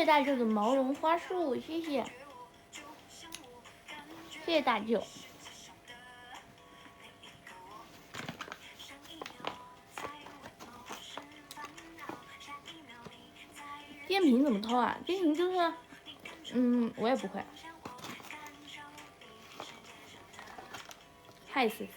谢大舅的毛绒花束，谢谢，谢谢大舅。电瓶怎么偷啊？电瓶就是，我也不会。嗨，思思。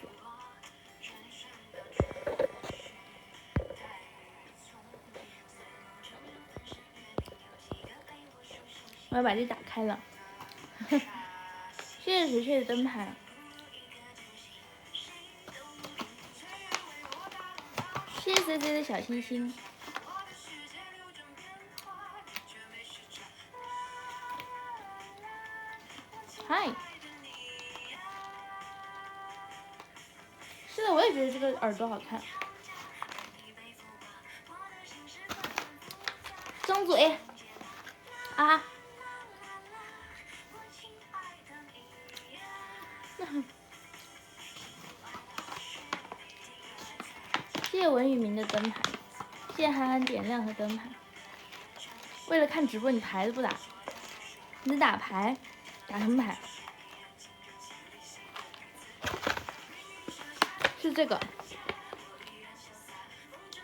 我要把这打开了。谢谢水水的灯牌。谢谢 CC 的小心心。嗨。是的，我也觉得这个耳朵好看。张嘴。啊。谢谢文宇明的灯牌，谢谢憨憨点亮和灯牌。为了看直播，你牌子不打？你打牌，打什么牌？是这个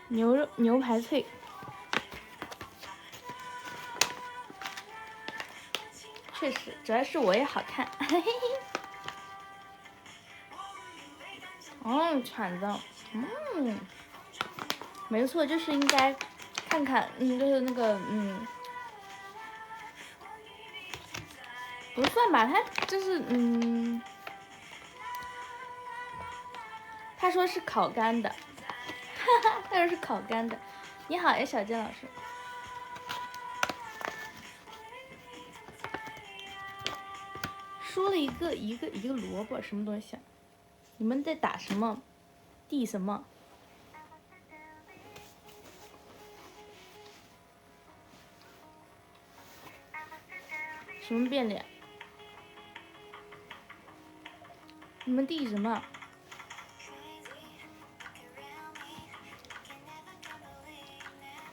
牛排脆。确实，主要是我也好看。嘿嘿嘿。铲子，没错，就是应该看看，就是那个，不算吧，他就是，他说是烤干的，哈哈，他说是烤干的。你好呀，小健老师。输了一个萝卜，什么东西？你们在打什么？地什么？什么变脸？你们地什么？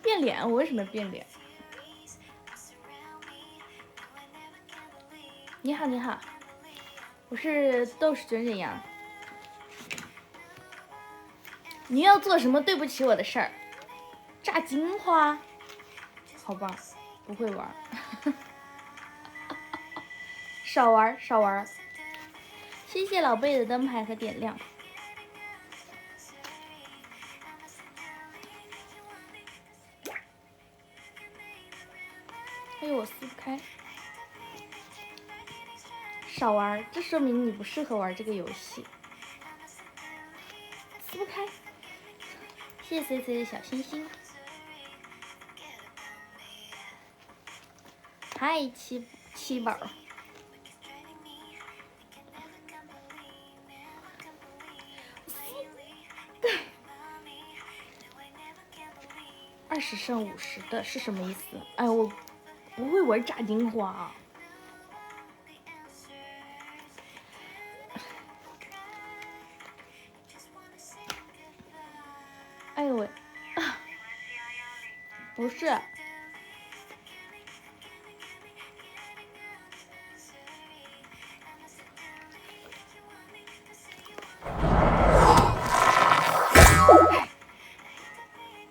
变脸？我为什么变脸？你好，你好，我是斗士卷卷羊。你要做什么对不起我的事儿？炸金花？好吧，不会玩。少玩少玩。谢谢老贝的灯牌和点亮。哎呦，我撕不开。少玩，这说明你不适合玩这个游戏。撕不开。谢谢 CC 的小心心。嗨，七宝。20胜50的是什么意思？哎，我不会玩炸金花啊。哎呦喂，不是。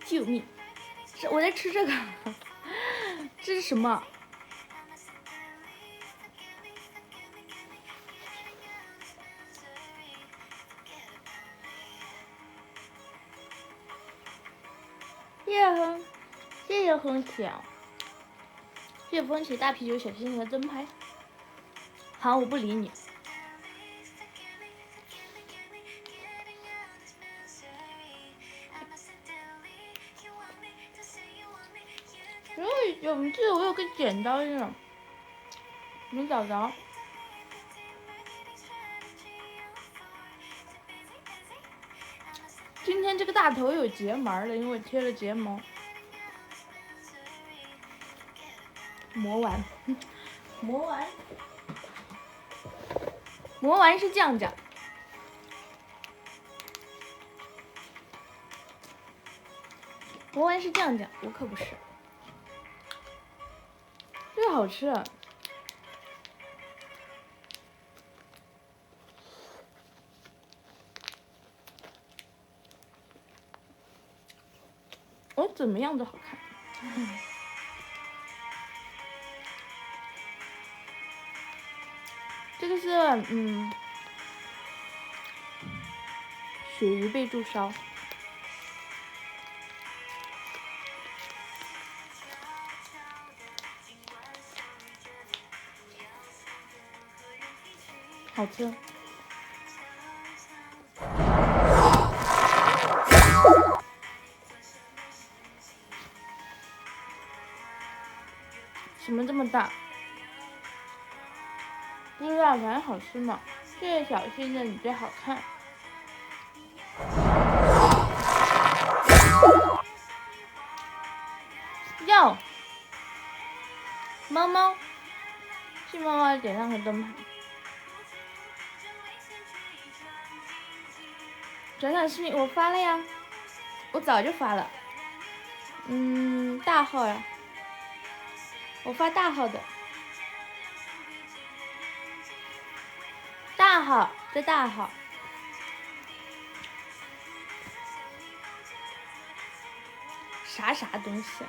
救命！我在吃这个，这是什么？谢谢风起，谢谢风起大啤酒小心心的灯牌。好，我不理你。我记得我有个剪刀呢，没找着。今天这个大头有睫毛了，因为我贴了睫毛。魔丸，魔丸是酱酱。魔丸是酱酱，我可不是。好吃。我怎么样都好看。这个是鳕鱼贝柱烧。好吃。什么这么大？不知道，反正好吃嘛。这个小心的你最好看。要猫猫，是猫猫点亮个灯牌。转场视频我发了呀，我早就发了。大号呀，我发大号的。大号，在大号。啥东西？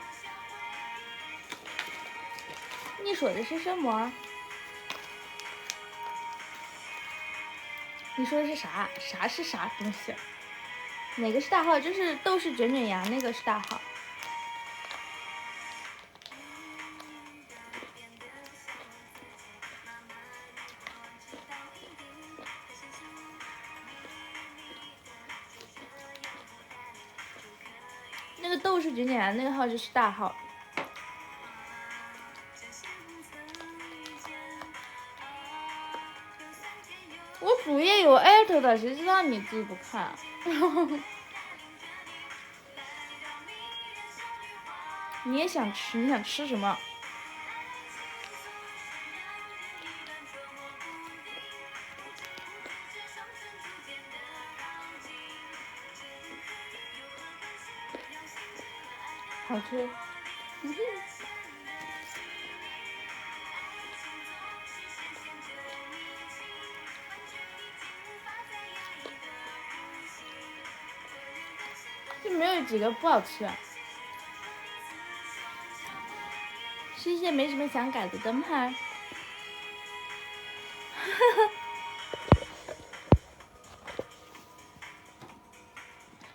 你说的是什么？你说的是啥？啥是啥东西？哪个是大号？就是豆豉卷卷羊那个是大号。那个豆豉卷卷羊那个号就是大号。我主页有艾特的，谁知道你自己不看？你也想吃？你想吃什么？好吃。就没有几个不好吃。是一些没什么想改的灯牌。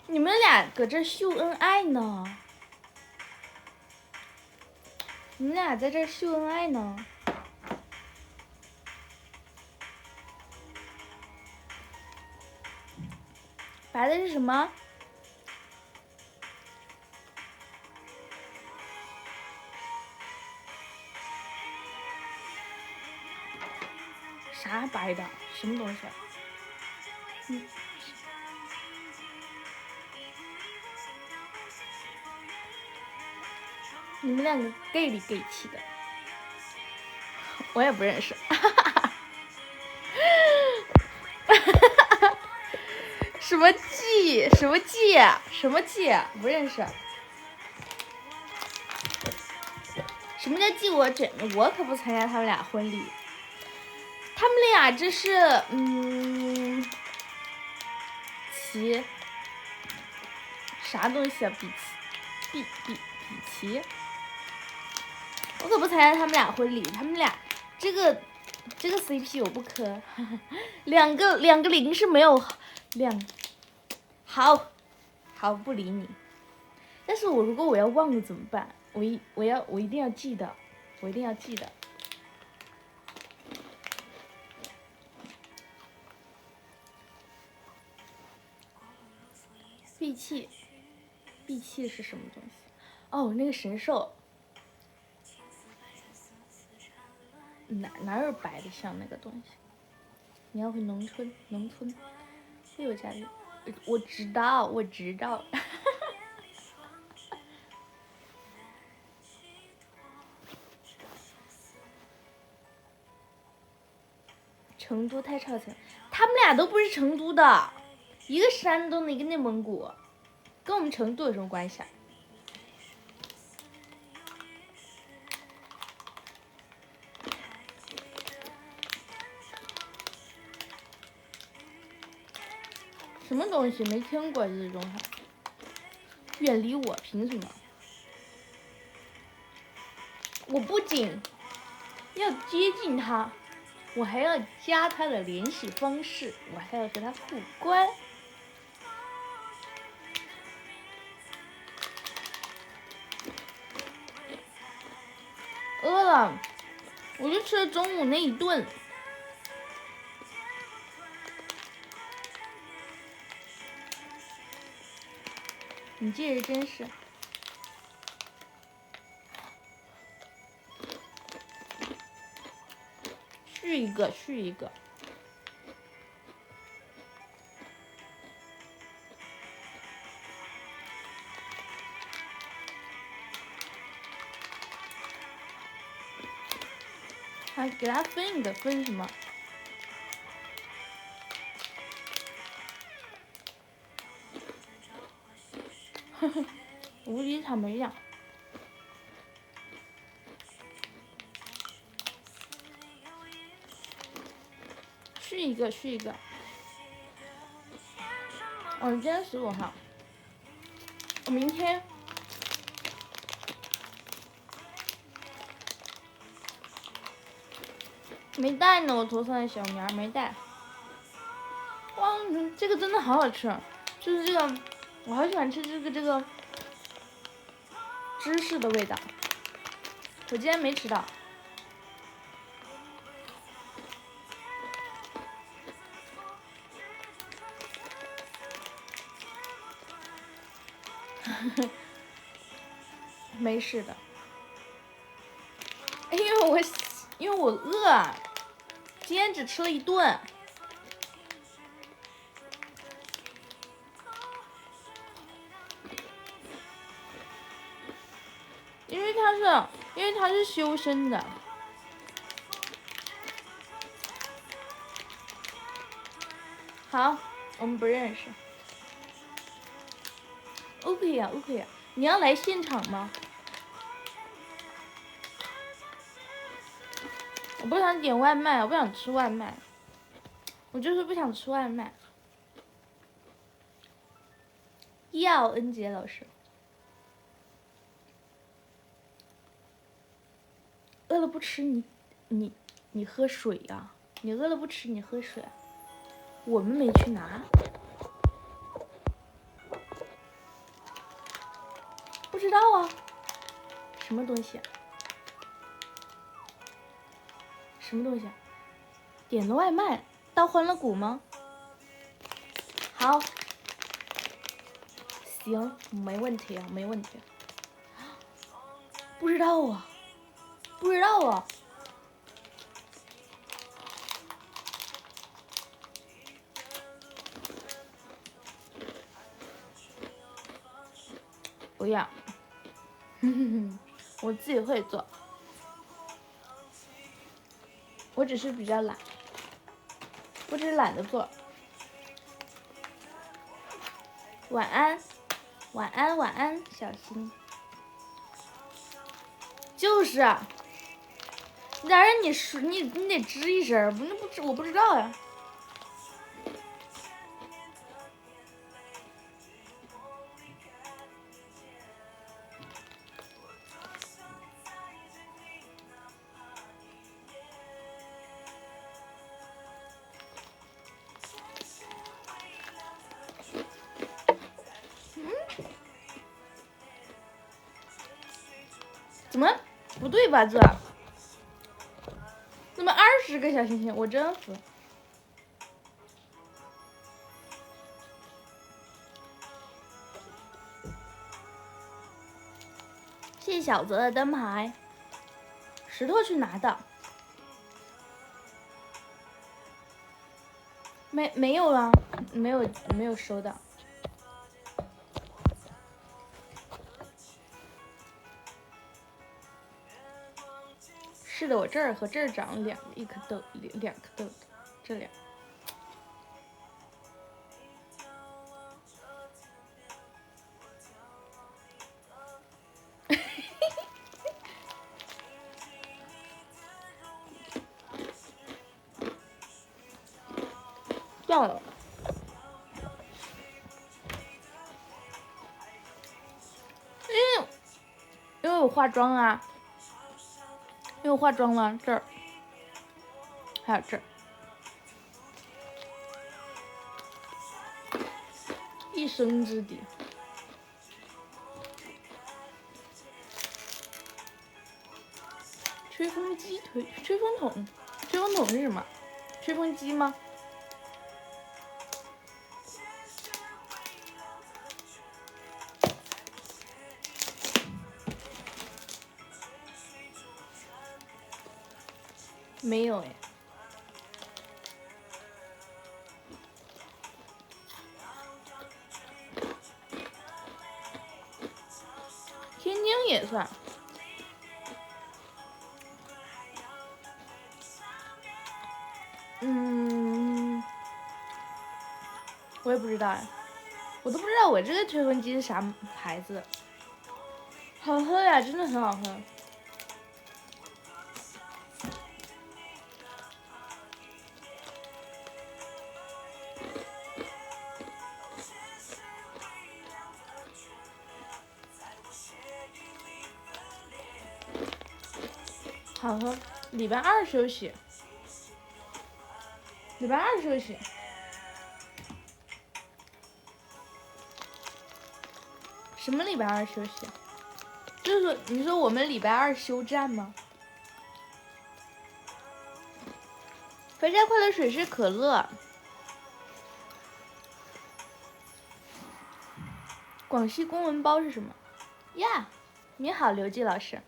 你们俩搁这秀恩爱呢？你们俩在这秀恩爱呢？白的是什么？啥白的？什么东西？你们两个 gay 里 gay 气的，我也不认识。什么季？什么季？什么季？不认识。什么叫季我整？我可不参加他们俩婚礼。他们俩这是齐啥东西啊？比齐。我可不参加他们俩婚礼，他们俩这个 CP 我不磕，两个零是没有好不理你。但是如果我要忘了怎么办？我一定要记得，我一定要记得。闭气是什么东西？哦，那个神兽。哪有白的像那个东西？你要回农村会有家里，我知道。成都太超前，他们俩都不是成都的，一个山东的，一个内蒙古，跟我们成都有什么关系啊？什么东西没听过这种话？远离我，凭什么？我不仅要接近他，我还要加他的联系方式，我还要和他互关。饿了，我就吃了中午那一顿。你这人真是。续一个，续一个。还给他分一个，分什么？呵呵，无敌草莓酱。续一个，续一个。哦，今天15号，我明天。没带呢，我头上的小苗没带。哇，这个真的好好吃，就是这个，我好喜欢吃这个芝士的味道。我今天没吃到。没事的，因为我饿，今天只吃了一顿。因为他是修身的。好，我们不认识。OK 呀，OK 呀，你要来现场吗？我不想点外卖，我不想吃外卖，我就是不想吃外卖。要恩杰老师，饿了不吃你喝水呀，你饿了不吃你喝水。我们没去拿，不知道啊，什么东西啊？什么东西啊？点了外卖到欢乐谷吗？好，行，没问题啊，没问题。不知道啊，不知道啊。不要，我自己会做，我只是比较懒，我只是懒得做。晚安，晚安，晚安，小新。就是，咋让你说你得吱一声，我不知道呀。怎么不对吧？这怎么20个小星星？我真服。谢谢小泽的灯牌，石头去拿的。没有啊，没有收到。是的，我这儿和这儿长了一颗豆，两颗豆子，这俩。掉了。因为我化妆啊，因为我化妆了，这儿还有这儿，一生之敌。吹风机吹风筒，吹风筒是什么？吹风机吗？没有哎。天津也算。我也不知道哎，我都不知道我这个吹风机是啥牌子的。好喝呀，真的很好喝。好喝。礼拜二休息。礼拜二休息。什么礼拜二休息？就是你说我们礼拜二休战吗？肥宅快乐水是可乐。广西公文包是什么？呀，你好，刘季老师。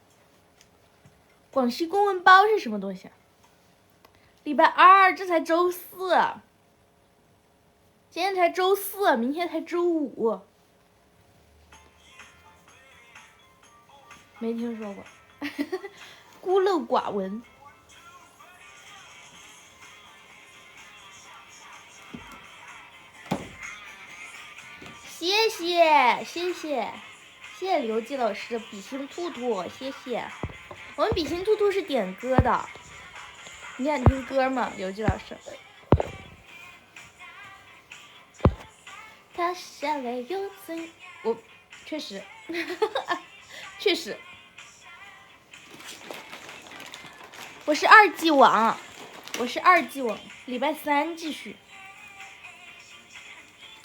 广西公文包是什么东西？礼拜二，这才周四，今天才周四，明天才周五。没听说过，孤陋寡闻。谢谢刘季老师的比心兔兔，谢谢。我们比心兔兔是点歌的，你想听歌吗，刘季老师？他下来又怎？我确实，确实，我是2季网，礼拜3继续。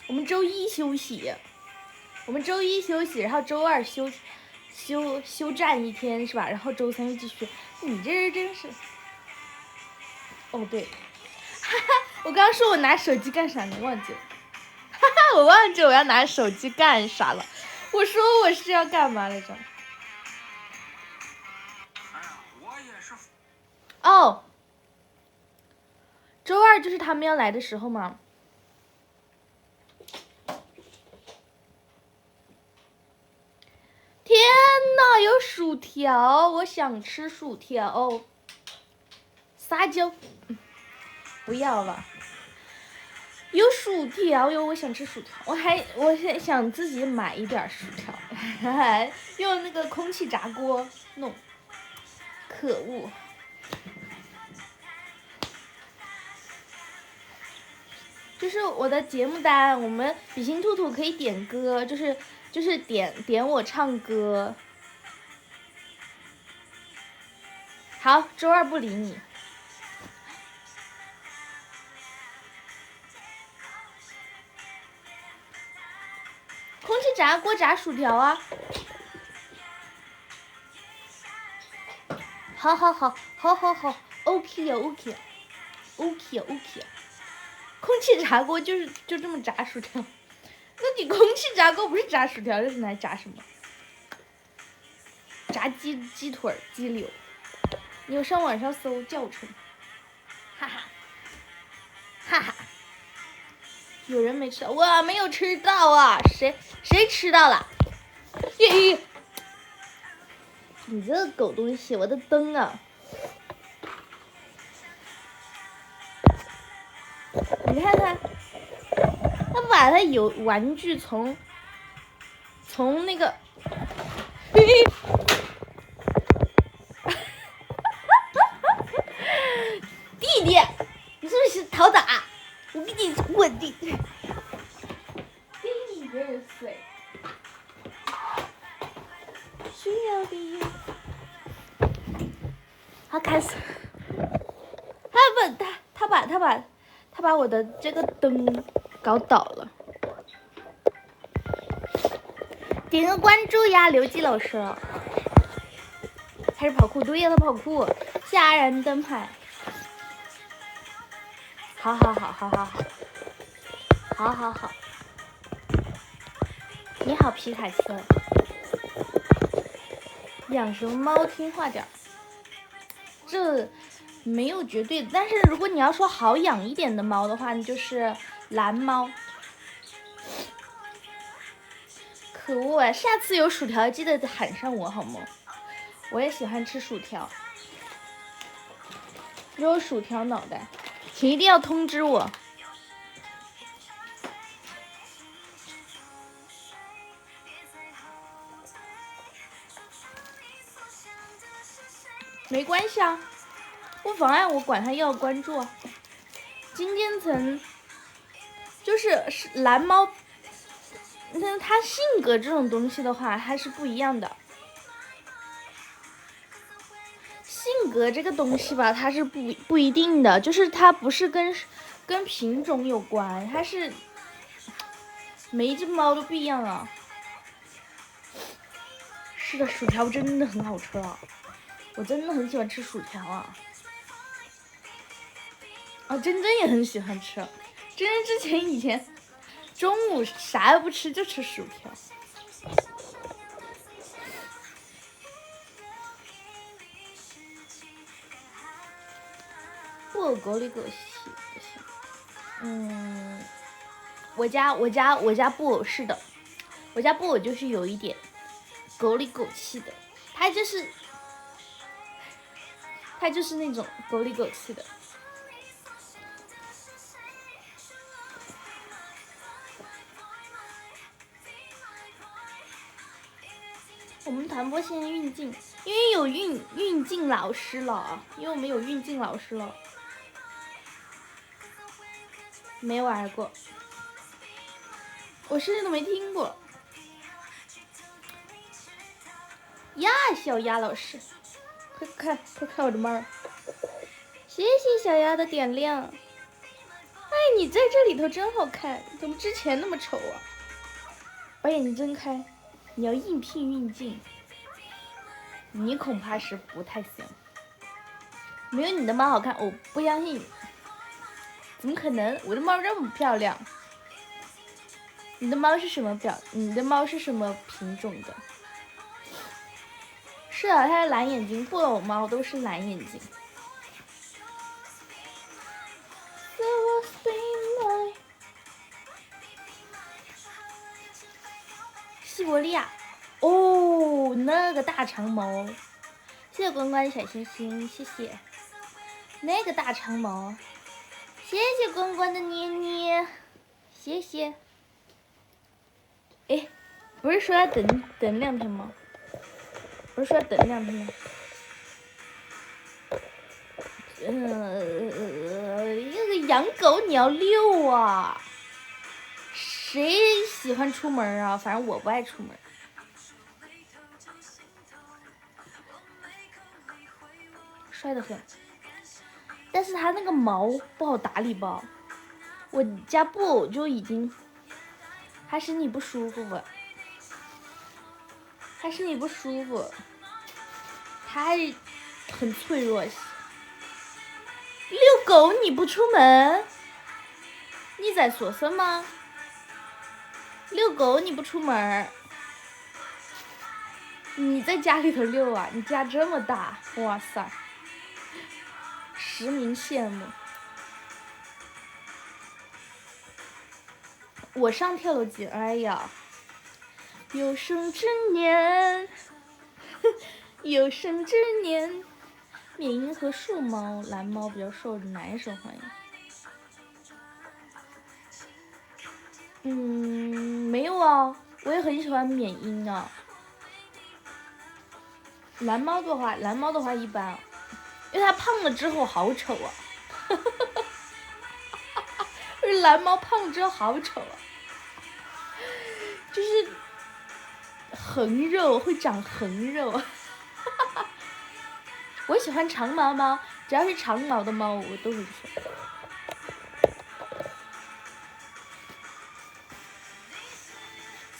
我们周一休息，然后周二休战1天是吧？然后周3继续。你这人真是……哦对，哈哈，我刚刚说我拿手机干啥呢？忘记了，哈哈，我忘记我要拿手机干啥了。我说我是要干嘛来着？哦，周二就是他们要来的时候吗？天哪，有薯条，我想吃薯条。撒娇，不要了。有薯条哟，我想吃薯条。我想自己买一点薯条，用那个空气炸锅弄。可恶。就是我的节目单，我们比心兔兔可以点歌，就是点我唱歌。好，周二不理你。空气炸锅炸薯条啊！好 ，OK 呀 ，OK。空气炸锅就这么炸薯条，那你空气炸锅不是炸薯条，这是拿来炸什么？炸鸡腿、鸡柳。你有上网上搜教程，哈哈。有人没吃到，我没有吃到啊！谁吃到了？咦，你这个狗东西，我的灯啊！你看他把他有玩具从那个，弟弟，你是不是讨打？我给你滚地！给你个水，需要的。我的这个灯搞倒了。点个关注呀，刘季老师。开始跑酷，对呀，他跑酷，吓人灯牌。好。你好，皮卡丘。养什么猫听话点儿？这没有绝对，但是如果你要说好养一点的猫的话，你就是蓝猫。可恶啊！下次有薯条记得喊上我好吗？我也喜欢吃薯条，有薯条脑袋，请一定要通知我。没关系啊，不妨碍我管他要关注啊。金渐层就是蓝猫，那它性格这种东西的话，它是不一样的。性格这个东西吧，它是不一定的，就是它不是跟品种有关，它是每一只猫都不一样啊。是的，薯条真的很好吃啊，我真的很喜欢吃薯条啊。珍珍也很喜欢吃，珍珍以前中午啥也不吃就吃薯条。不狗里狗气不行。我家布偶是的，我家布偶就是有一点狗里狗气的，他就是那种狗里狗气的。我们团播现在运镜，因为有运镜老师了，因为我们有运镜老师了。没玩过，我甚至都没听过。呀，小鸭老师，快看我的猫！谢谢小鸭的点亮。哎，你在这里头真好看，怎么之前那么丑啊？把眼睛睁开，你要应聘运镜，你恐怕是不太行。没有你的猫好看，我不相信。怎么可能？我的猫这么漂亮。你的猫是什么品种的？是啊，它是蓝眼睛，布偶猫都是蓝眼睛。西伯利亚，哦，那个大长毛，谢谢关关的小星星，谢谢。那个大长毛，谢谢关关的捏捏，谢谢。哎，不是说要等2天吗？不是说要等2天吗？那个养狗你要遛啊，谁喜欢出门啊？反正我不爱出门。帅得很，但是他那个毛不好打理吧？我家布偶就已经，还是你不舒服吧？还是你不舒服？他还很脆弱。遛狗你不出门？你在说什么？遛狗你不出门？你在家里头遛啊？你家这么大，哇塞！实名羡慕。我上跳楼机，哎呀，有生之年，有生之年。缅因和树猫、蓝猫比较受男生欢迎。没有啊，我也很喜欢缅因啊。蓝猫的话一般，因为它胖了之后好丑啊。蓝猫胖了之后好丑啊，就是横肉，会长横肉。我喜欢长毛猫，只要是长毛的猫我都很喜欢。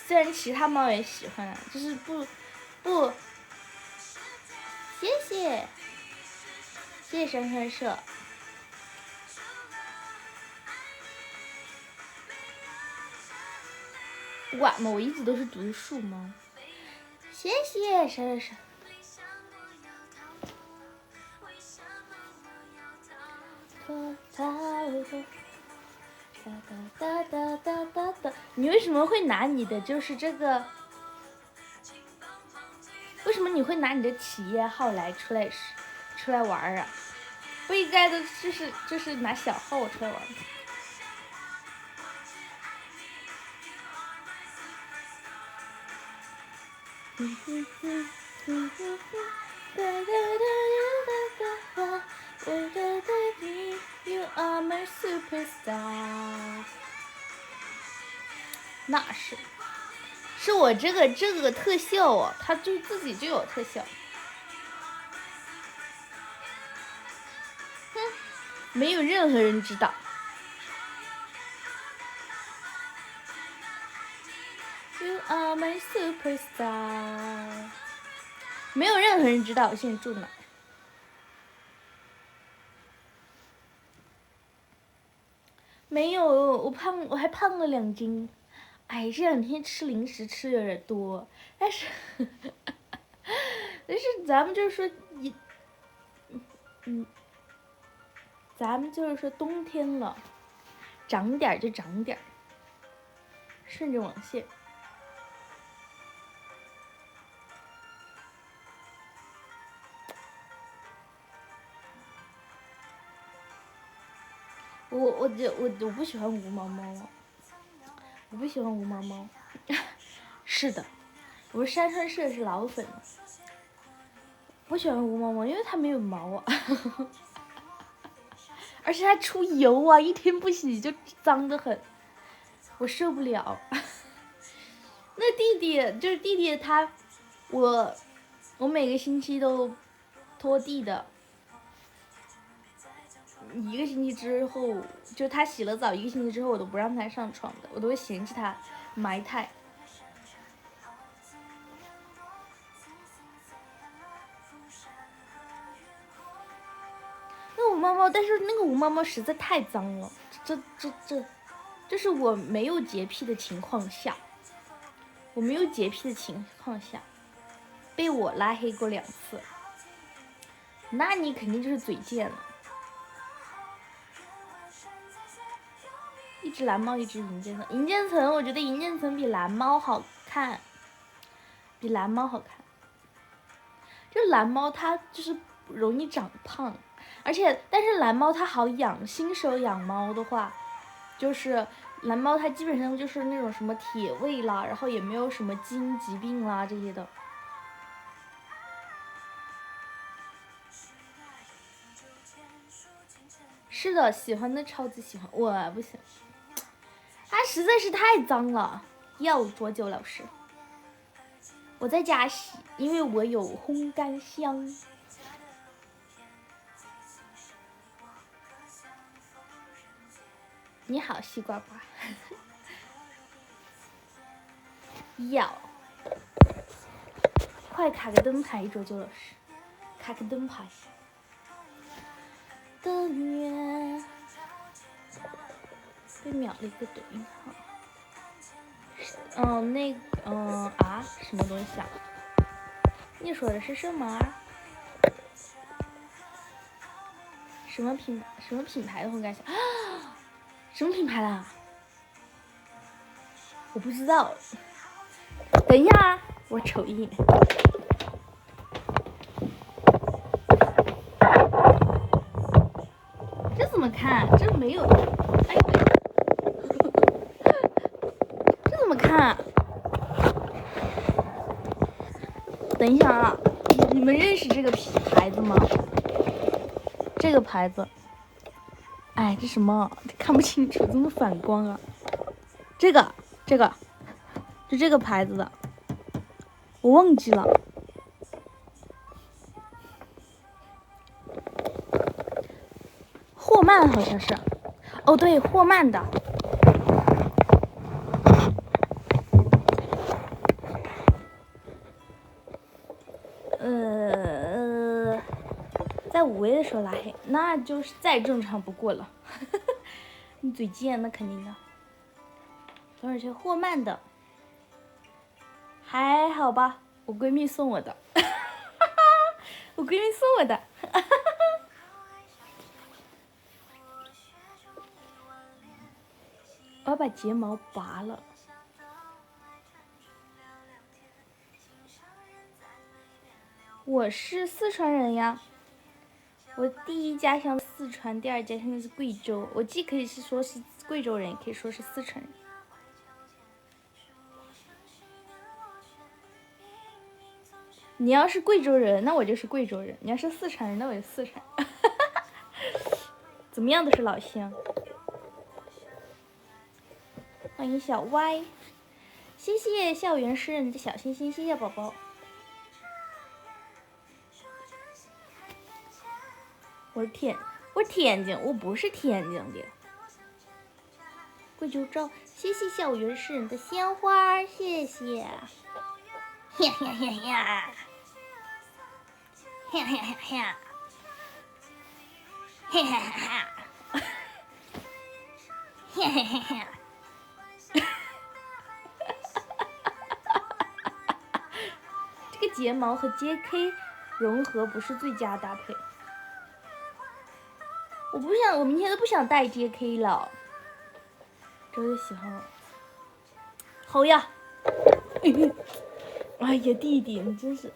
虽然其他猫也喜欢，就是不，谢谢珊珊社。管吗？我一直都是读书吗？谢谢珊珊。你为什么会拿你的就是这个？为什么你会拿你的企业号来出来玩啊？不应该的，就是拿小号出来玩。You are my superstar。那是我这个特效啊，它就自己就有特效。哼，没有任何人知道。You are my superstar。没有任何人知道我现在住哪。没有，我还胖了2斤。哎，这2天吃零食吃的有点多，但是咱们就是说咱们就是说冬天了，长点就长点，顺着网线。我不喜欢无毛猫啊，我不喜欢无毛猫。是的，我是山川社是老粉，不喜欢无毛猫，因为它没有毛啊，而且它出油啊，一天不洗就脏得很，我受不了。那弟弟他，我每个星期都拖地的。1个星期之后，就他洗了澡1个星期之后，我都不让他上床的，我都会嫌弃他埋汰。那无毛猫，但是那个无毛猫实在太脏了，这是我没有洁癖的情况下，被我拉黑过2次，那你肯定就是嘴贱了。一只蓝猫，一只银渐层。银渐层，我觉得银渐层比蓝猫好看，就蓝猫它就是容易长胖，但是蓝猫它好养，新手养猫的话，就是蓝猫它基本上就是那种什么铁胃啦，然后也没有什么基因疾病啦这些的。是的，喜欢的超级喜欢，我不行。它实在是太脏了，要卓九老师。我在家洗，因为我有烘干箱。你好，西瓜瓜。要，快卡个灯牌，卓九老师，卡个灯牌。的月。被秒了一个抖音号。什么东西啊？你说的是什么啊？什么品牌的烘干箱？什么品牌的？我不知道。等一下啊，我瞅一眼。这怎么看？这没有。哎。这怎么看？等一下啊，你们认识这个牌子吗？这个牌子，哎，这什么？看不清楚，怎么反光啊？这个，就这个牌子的，我忘记了。霍曼好像是，哦对，霍曼的。说拉黑，那就是再正常不过了。你嘴贱，那肯定的。多少钱？霍曼的，还好吧？我闺蜜送我的，我闺蜜送我的。我要把睫毛拔了。我是四川人呀，我第一家乡四川，第二家乡是贵州。我既可以是说是贵州人，也可以说是四川人。你要是贵州人，那我就是贵州人；你要是四川人，那我就四川。怎么样都是老乡。欢迎小歪，谢谢校园诗人的小心心，谢谢宝宝。我是天津，我不是天津的。贵州照，谢谢校园诗人的鲜花，谢谢。呀呀呀呀！呀呀呀呀！嘿嘿嘿嘿！嘿嘿嘿嘿！这个睫毛和 JK 融合不是最佳搭配。我不想，我明天都不想带 JK 了。真的喜欢我。好呀！哎呀，弟弟，你真是，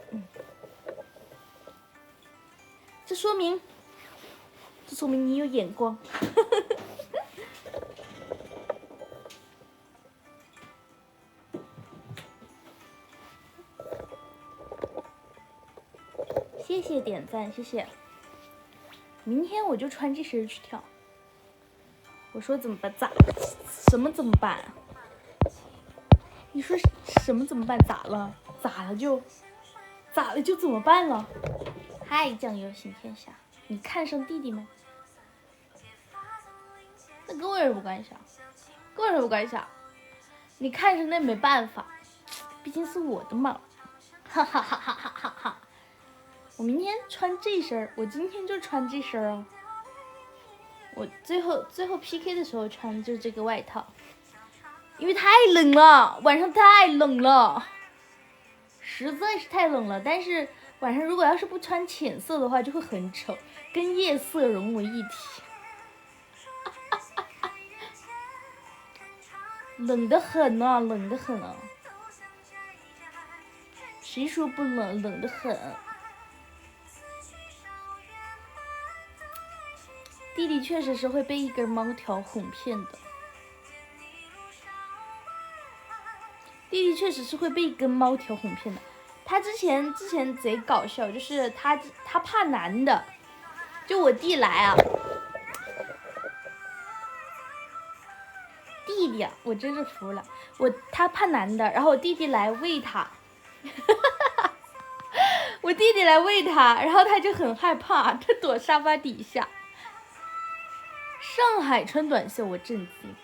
这说明你有眼光。谢谢点赞，谢谢。明天我就穿这身去跳。我说怎么办？什么怎么办？你说什么怎么办？咋了就怎么办了？嗨，酱油行天下，你看上弟弟没？那跟我有什么关系啊？跟我有什么关系啊？你看上那没办法，毕竟是我的嘛。哈哈哈哈哈哈哈！我明天穿这身，我今天就穿这身啊。我最后 PK 的时候穿的就是这个外套，因为太冷了，晚上太冷了，实在是太冷了。但是晚上如果要是不穿浅色的话，就会很丑，跟夜色融为一体。冷得很啊，冷得很啊！谁说不冷？冷得很。弟弟确实是会被一根猫条哄骗的。弟弟确实是会被一根猫条哄骗的。他之前贼搞笑，就是他怕男的，就我弟来啊，弟弟啊，我真是服了，他怕男的，然后我弟弟来喂他，我弟弟来喂他，然后他就很害怕，他躲沙发底下。上海穿短袖，我震惊。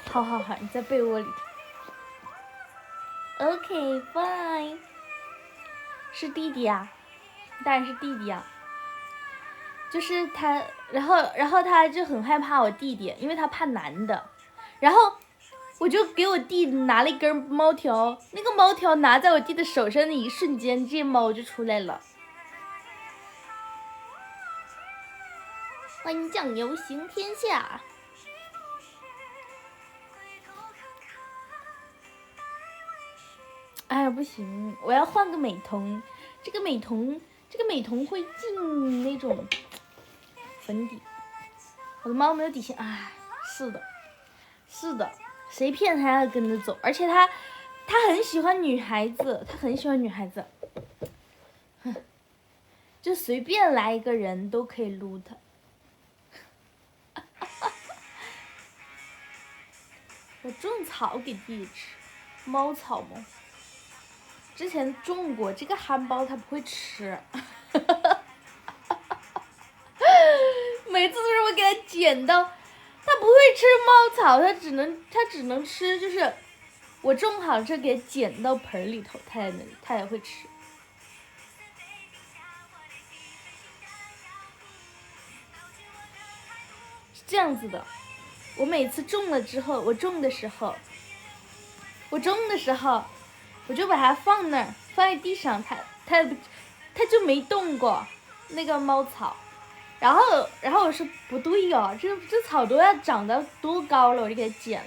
好，你在被窝里。OK fine。是弟弟啊，当然是弟弟啊。就是他，然后他就很害怕我弟弟，因为他怕男的。然后我就给我弟拿了一根猫条，那个猫条拿在我弟的手上的一瞬间，这猫就出来了。欢迎酱油行天下。哎呀，不行，我要换个美瞳。这个美瞳会进那种粉底。我的猫没有底线，哎，是的，谁骗他要跟着走，而且他很喜欢女孩子，哼，就随便来一个人都可以撸他。我种草给弟弟吃，猫草吗？之前种过，这个憨包他不会吃。每次都是我给他捡到，他不会吃猫草，他只能吃就是我种好这给捡到盆里头，它也会吃。是这样子的，我每次种了之后，我种的时候，我就把它放那儿，放在地上，它就没动过那个猫草。然后我说不对哦，这草都要长到多高了，我就给它剪了。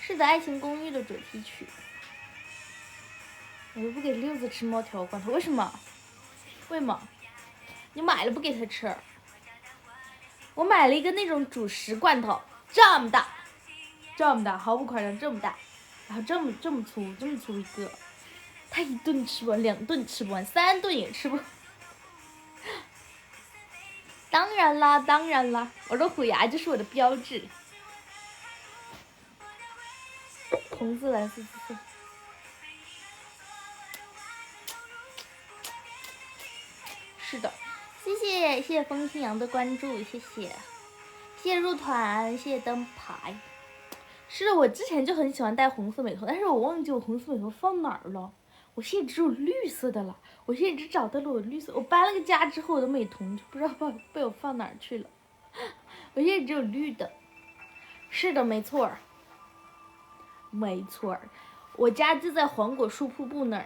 是的，《爱情公寓》的主题曲。我又不给六子吃猫条罐头，为什么？为什么？你买了不给它吃？我买了一个那种主食罐头，这么大，毫不夸张，这么大，然后这么粗一个，他1顿吃不完，2顿吃不完，3顿也吃不完。当然啦，我的虎牙就是我的标志。红色、蓝色、紫色。是的，谢谢风清扬的关注，谢谢入团，谢谢灯牌。是的，我之前就很喜欢戴红色美瞳，但是我忘记我红色美瞳放哪儿了。我现在只有绿色的了，我现在只找到了我绿色。我搬了个家之后，我的美瞳就不知道被我放哪儿去了。我现在只有绿的。是的，没错儿，我家就在黄果树瀑布那儿。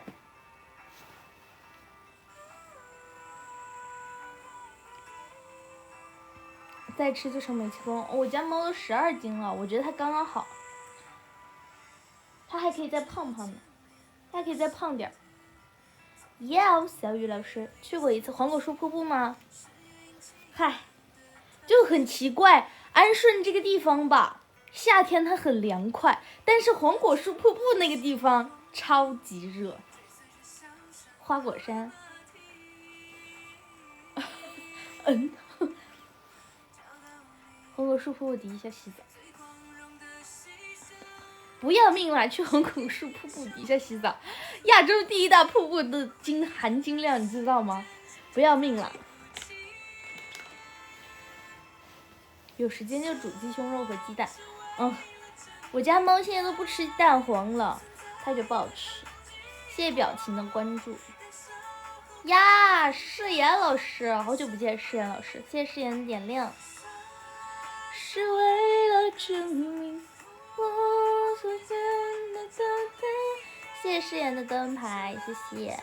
再吃就成煤气功。我家猫都12斤了，我觉得它刚刚好。它还可以再胖胖的，它还可以再胖点儿。小雨老师去过一次黄果树瀑布吗？嗨，就很奇怪，安顺这个地方吧，夏天它很凉快，但是黄果树瀑布那个地方超级热。花果山。黄果树瀑布底下洗澡。不要命了，去黄果树瀑布底下洗澡，亚洲第1大瀑布的含金量你知道吗？不要命了。有时间就煮鸡胸肉和鸡蛋。我家猫现在都不吃蛋黄了，它觉得不好吃。谢谢表情的关注。誓言老师，好久不见，誓言老师，谢谢誓言的点亮。是为了证明我所见的都对。谢谢誓言的灯牌，谢谢。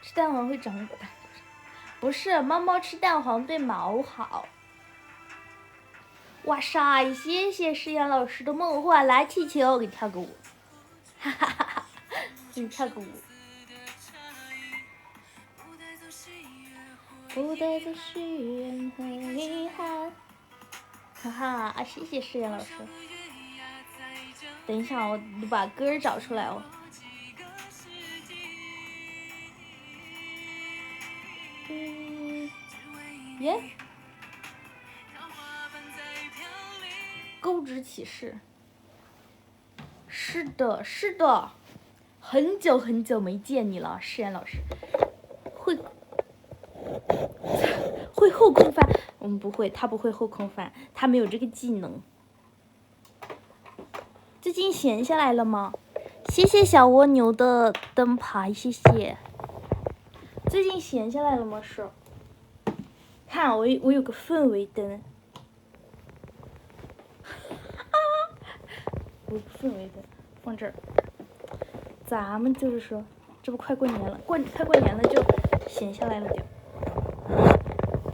吃蛋黄会长果蛋？不是，猫猫吃蛋黄对毛好。哇塞，谢谢誓言老师的梦幻蓝气球，给你跳个舞。哈哈哈哈，给你跳个舞。不带走许愿和遗憾。哈哈，谢谢誓言老师。等一下，我把歌找出来哦。耶。钩指启示。是的，很久没见你了，誓言老师。会后空翻？不会，他不会后空翻，他没有这个技能。最近闲下来了吗？谢谢小蜗牛的灯牌，谢谢。最近闲下来了吗？是。看我有个氛围灯。我有个氛围灯放这儿。咱们就是说，这不快过年了，快过年了就闲下来了点。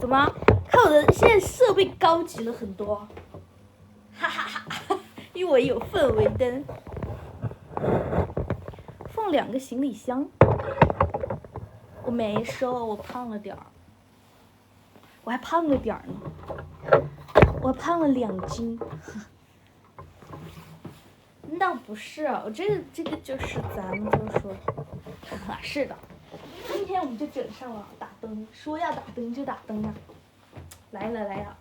怎么？看我的现在设备高级了很多，哈哈哈！因为我有氛围灯，放2个行李箱。我没瘦，我胖了点儿，我还胖了点儿呢，我胖了2斤。那不是，我这个就是咱们就是说，是的，今天我们就整上了打灯，说要打灯就打灯呀，来了。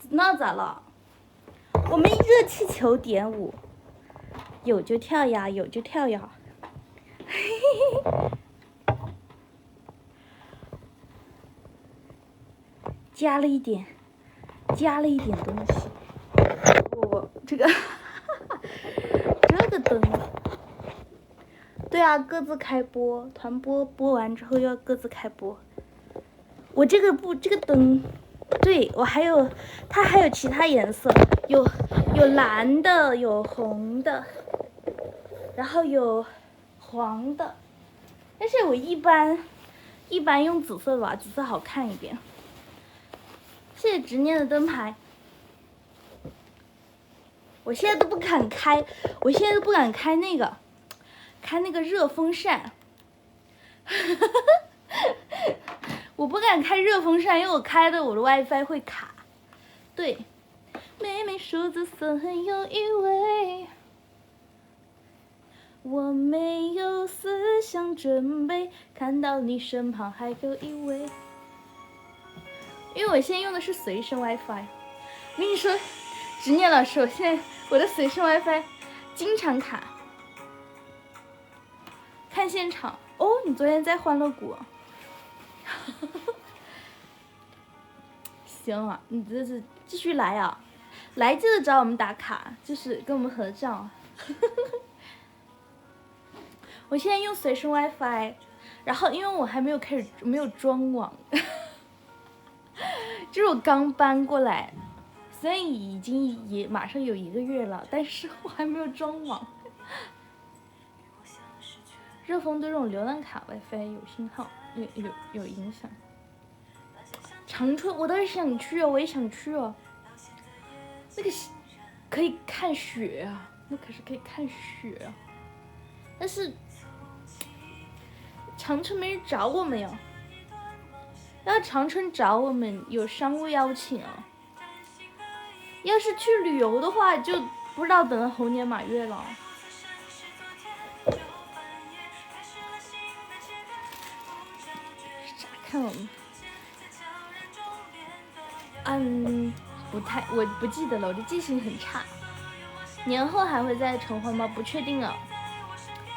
那咋了？我们热气球点舞，有就跳呀，有就跳呀。加了一点东西。我这个这个灯，对啊，各自开播，团播播完之后要各自开播。我这个灯，对我还有，它还有其他颜色，有蓝的，有红的，然后有黄的，但是我一般用紫色的吧，紫色好看一点。谢谢执念的灯牌。我现在都不敢开，开那个热风扇。我不敢开热风扇，因为我开的我的 WiFi 会卡。对，妹妹数字色很有意味，我没有思想准备，看到你身旁还有一位。因为我现在用的是随身 WiFi， 我跟你说，执念老师，我的随身 WiFi 经常卡。看现场哦，你昨天在欢乐谷。行啊，你这是继续来啊，来记得找我们打卡，就是跟我们合照。我现在用随身 WiFi， 然后因为我还没有装网。就是我刚搬过来，虽然也马上有1个月了，但是我还没有装网。热风对这种流浪卡 WiFi 有信号，有影响。长春我倒是想去哦，我也想去哦。那个可以看雪啊，那可是可以看雪啊。但是长春没人找我们呀。要长春找我们有商务邀请啊。要是去旅游的话，就不知道等到猴年马月了。傻看我们。我不记得了，我的记性很差。年后还会再重欢吗？不确定了，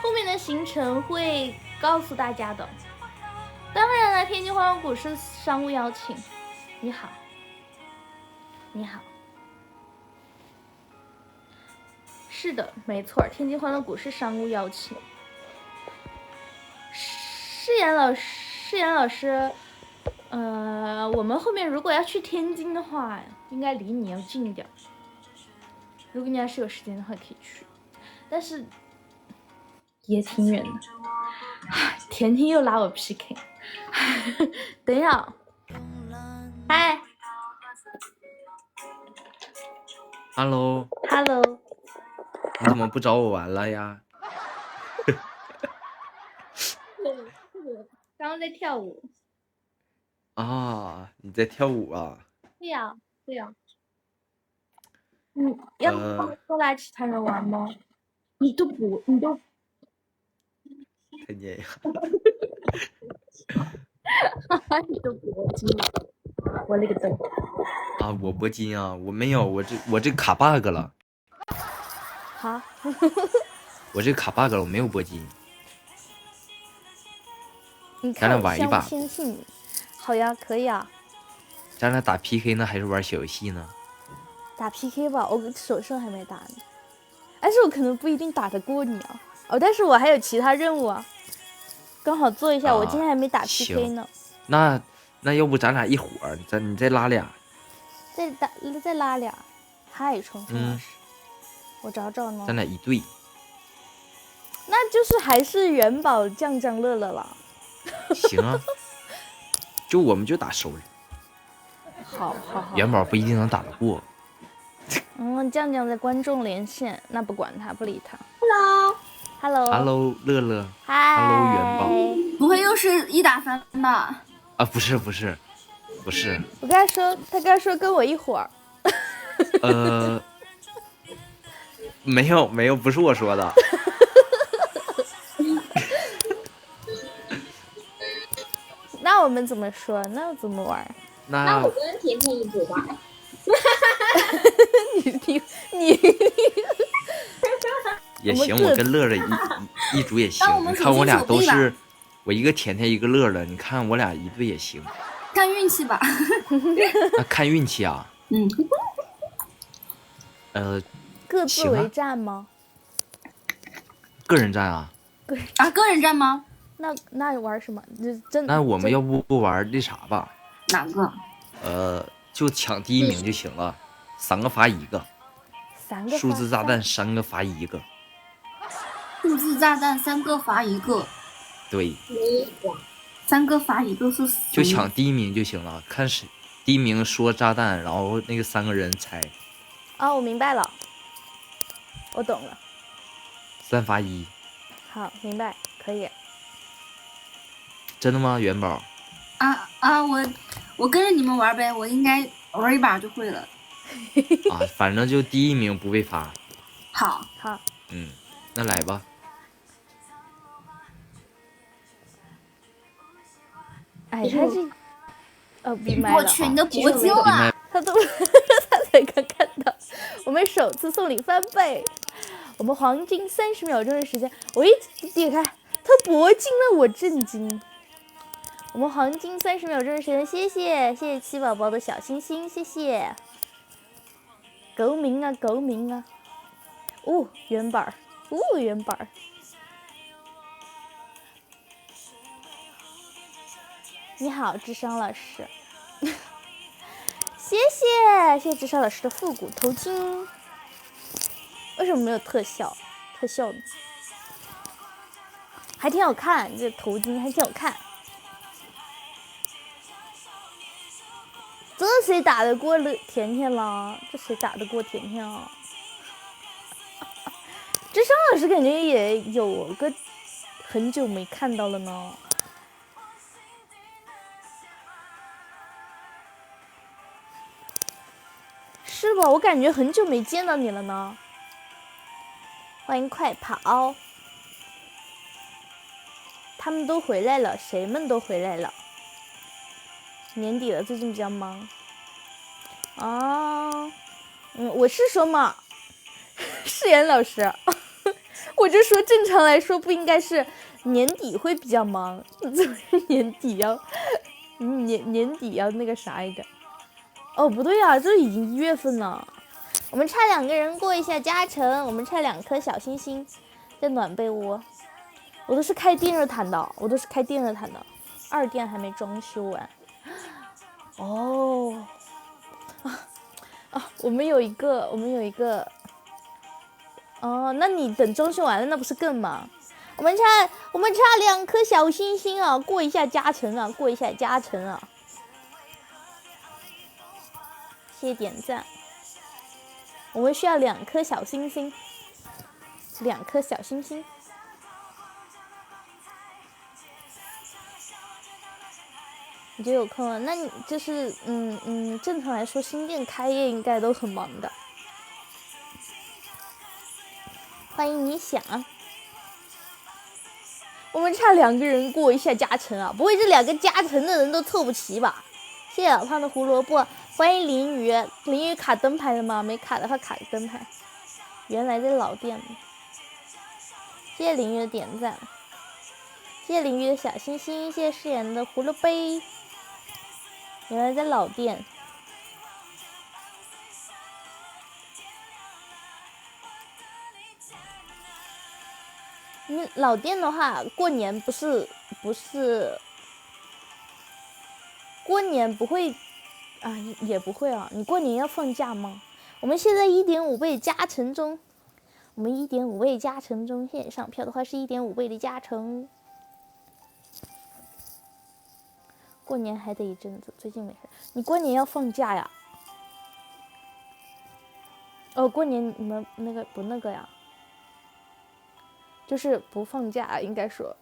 后面的行程会告诉大家的。当然了，天津欢乐谷是商务邀请。你好，你好。是的，没错，天津欢乐谷是商务邀请。誓言老师，我们后面如果要去天津的话，应该离你要近一点。如果你要是有时间的话，可以去，但是也挺远的。甜甜又拉我 PK， 等一下，嗨 ，Hello， 你怎么不找我玩了呀？刚刚在跳舞。啊，你在跳舞啊？对呀。要不多拉其他人玩吗？你都太黏呀！你都铂金，我勒个灯！啊，我铂金啊，我没有，我这卡 bug 了。好。我这卡 bug 了，我没有铂金。咱俩玩一把。好呀，可以啊。咱俩打 PK 呢，还是玩小游戏呢？打 PK 吧，我手上还没打呢。但是我可能不一定打得过你啊。但是我还有其他任务啊，刚好做一下。我今天还没打 PK 呢。那要不咱俩一伙儿，你再拉俩。再拉俩。嗨，重庆老师，我找找呢。咱俩一对。那就是还是元宝酱乐了。行啊。我们就打熟人。好。元宝不一定能打得过。酱在观众连线，那不管他，不理他。Hello， 乐乐。嗨。Hello， 元宝。不会又是1打3吧？啊，不是。我跟他说，他刚说跟我一伙儿。没有，不是我说的。那我们怎么说？那怎么玩？那我跟甜甜一组吧。你。也行，我跟乐乐一组也行。你看我俩都是，我一个甜甜一个乐乐，你看我俩一对也行。看运气吧。那看运气啊。各自为战吗？个人战啊。个人战吗？那玩什么？真那我们要不玩那啥吧？哪个？就抢第1名就行了，3个罚1个。3个数字炸弹3个罚1个。数字炸弹3个罚1个。对。3个罚1个是。就抢第1名就行了，看谁第1名说炸弹，然后那个3个人猜。啊，我明白了，我懂了。3罚1。好，明白，可以。真的吗，元宝？我跟着你们玩呗，我应该玩一把就会了。反正就第1名不被罚。好。那来吧。哎，他这闭麦了。我去，你的铂金了。他才刚看到，我们首次送礼翻倍，我们黄金30秒钟的时间，我一点开，他铂金了，我震惊。我们黄金30秒钟的时间，谢谢7宝宝的小心心，谢谢。狗鸣啊，狗鸣啊！元宝，元宝。你好，智商老师。谢谢智商老师的复古头巾。为什么没有特效？特效还挺好看，这头巾还挺好看。这谁打得过甜甜了？这谁打得过甜甜啊？智商老师感觉也有个很久没看到了呢。是吧？我感觉很久没见到你了呢。欢迎快跑！他们都回来了，谁们都回来了。年底了，最近比较忙。我是说嘛，誓言老师，我就说正常来说不应该是年底会比较忙，就是年底要年底要那个啥一点。不对啊，这已经1月份了，我们差2个人过一下加成，我们差2颗小星星，在暖被窝。我都是开电热毯的，2店还没装修完。我们有一个，那你等装修完了，那不是更忙？我们差2颗小星星啊，过一下加成啊，谢谢点赞。我们需要2颗小星星，2颗小星星。你就有空了？那你就是正常来说新店开业应该都很忙的。欢迎你想，我们差2个人过一下加成啊，不会这2个加成的人都凑不齐吧？谢谢老胖的胡萝卜，欢迎林雨卡灯牌了吗？没卡的话卡个灯牌。原来在老店，谢谢林雨的点赞，谢谢林雨的小星星，谢谢誓言的葫芦杯。原来在老店。你老店的话，过年不是过年不会啊，也不会啊。你过年要放假吗？我们现在1.5倍加成中，线上票的话是1.5倍的加成。过年还得一阵子，最近没事。你过年要放假呀？过年你们那个不那个呀？就是不放假，应该说。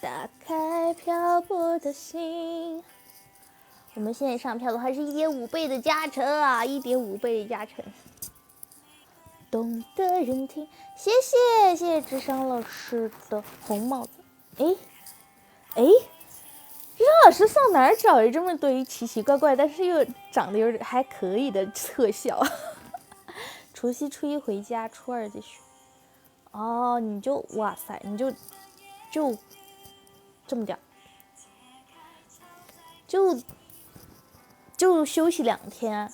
打开漂泊的心。我们现在上票的话是1.5倍的加成啊，1.5倍的加成。懂的人听，谢谢智商老师的红帽子。智商老哪儿找了这么多奇奇怪怪，但是又长得有点还可以的特效？除夕初一回家，初二继续。哦，你就哇塞，你就这么点儿，就休息2天。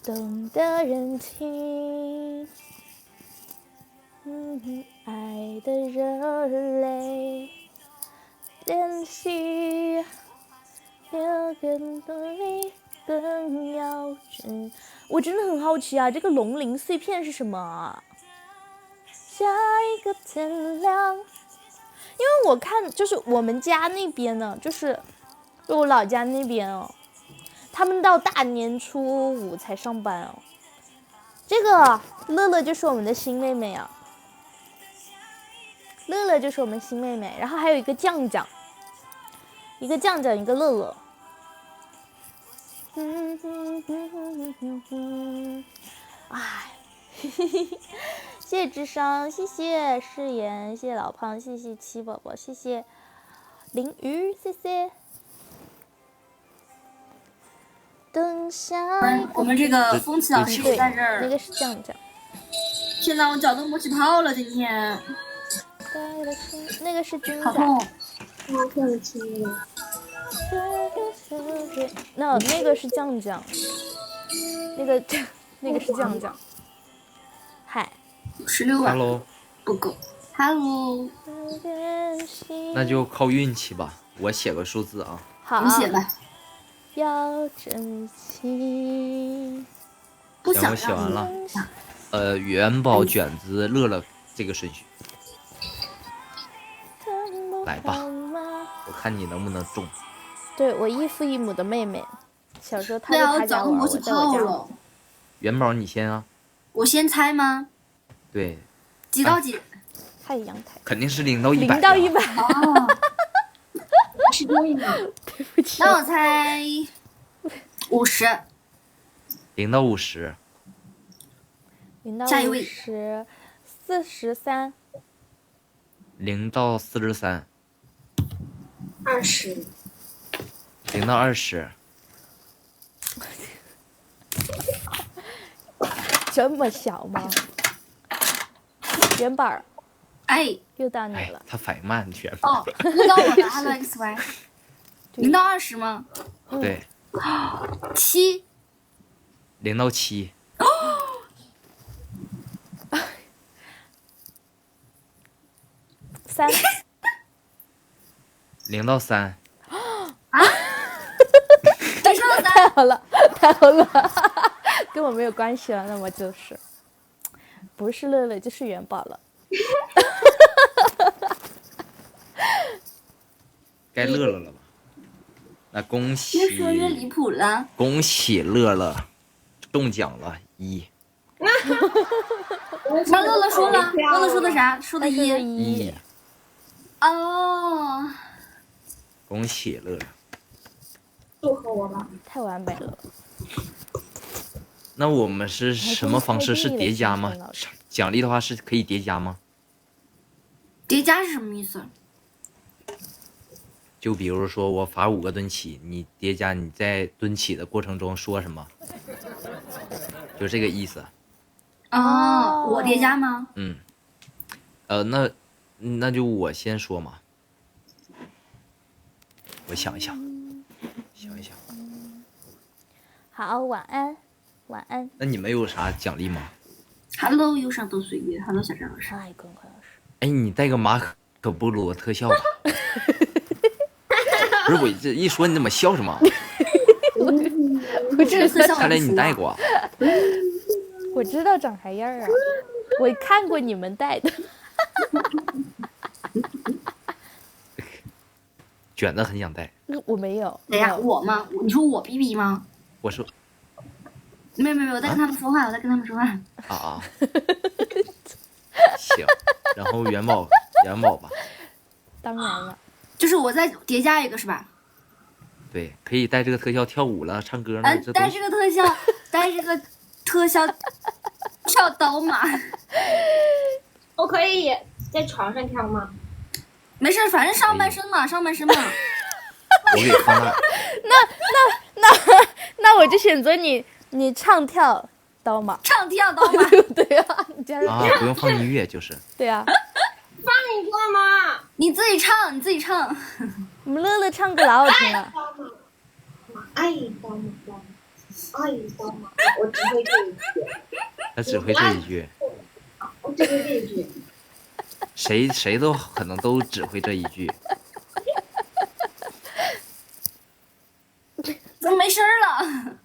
懂得人听，爱的热泪，练习要更努力，更要真。我真的很好奇啊，这个龙鳞碎片是什么啊？下一个天亮，因为我看就是我们家那边呢，就是我老家那边哦，他们到大年初5才上班哦。这个乐乐就是我们的新妹妹啊，乐乐就是我们新妹妹，然后还有一个酱酱，一个酱酱，一个乐乐。哎，谢谢智商，谢谢誓言，谢谢老胖，谢谢七宝宝，谢谢林鱼，谢谢。等下我们这个风气老师也在这儿。那个是酱酱。天哪，我脚都磨起泡了，今天。那个是君仔。好痛。那个是酱酱，那个是酱酱。嗨，16万。Hello。不够。Hello。那就靠运气吧，我写个数字啊。好，你写吧。要珍惜。不想我写完了。元宝、卷子、乐乐这个顺序。来吧，我看你能不能中。对，我异父异母的妹妹，小时候她在她家玩，我在我家玩。元宝，你先啊。我先猜吗？对。几到几？太阳台。肯定是0到100。0到100。哦。是对的。对不起。那我猜50。0到50。0到50。43。0到43。20。0到20。这么小吗？元宝儿，哎，又到你了。他反应慢，全。哦，又到我了 ，Hello XY。0到20吗？对。7。0到7。3。0到3。啊！你说的3。太好了，太好了，跟我没有关系了，那么就是不是乐乐就是元宝了。该乐乐了吧？那恭喜！越说越离谱了。恭喜乐乐中奖了1。那乐乐说了，乐乐说的啥？说的1。哦。恭喜乐乐。祝贺我吧！太完美了。那我们是什么方式？是叠加吗？奖励的话是可以叠加吗？叠加是什么意思？就比如说我罚5个蹲起，你叠加你在蹲起的过程中说什么，就这个意思。哦，我叠加吗？那就我先说嘛。我想一想。好，晚安，晚安。那你们有啥奖励吗 ？Hello，忧伤都岁月。Hello，小张老师。哎，坤坤老师。哎，你带个马可波罗特效吧。不是我这一说你怎么笑什么？我知道，看来你带过。我知道长啥样啊，我看过你们带的。卷子很想带。我没有。谁呀？我吗？你说我 BB 吗？我说。没有，我在跟他们说话，啊。行，然后元宝吧。当然了。就是我再叠加一个是吧？对，可以带这个特效跳舞了，唱歌了。带这个特效，跳刀马。我可以在床上跳吗？没事，反正上半身嘛，上半身嘛。我给放大。那我就选择你唱跳刀马。唱跳刀马。对啊，你这样啊，不用放音乐就是。对啊，放一个嘛，你自己唱，你自己唱。我们乐乐唱歌老好听了。爱刀马，爱刀马，我只会这一句。他只会这一句。我只会这一句。谁都可能都只会这一句。怎么没声了？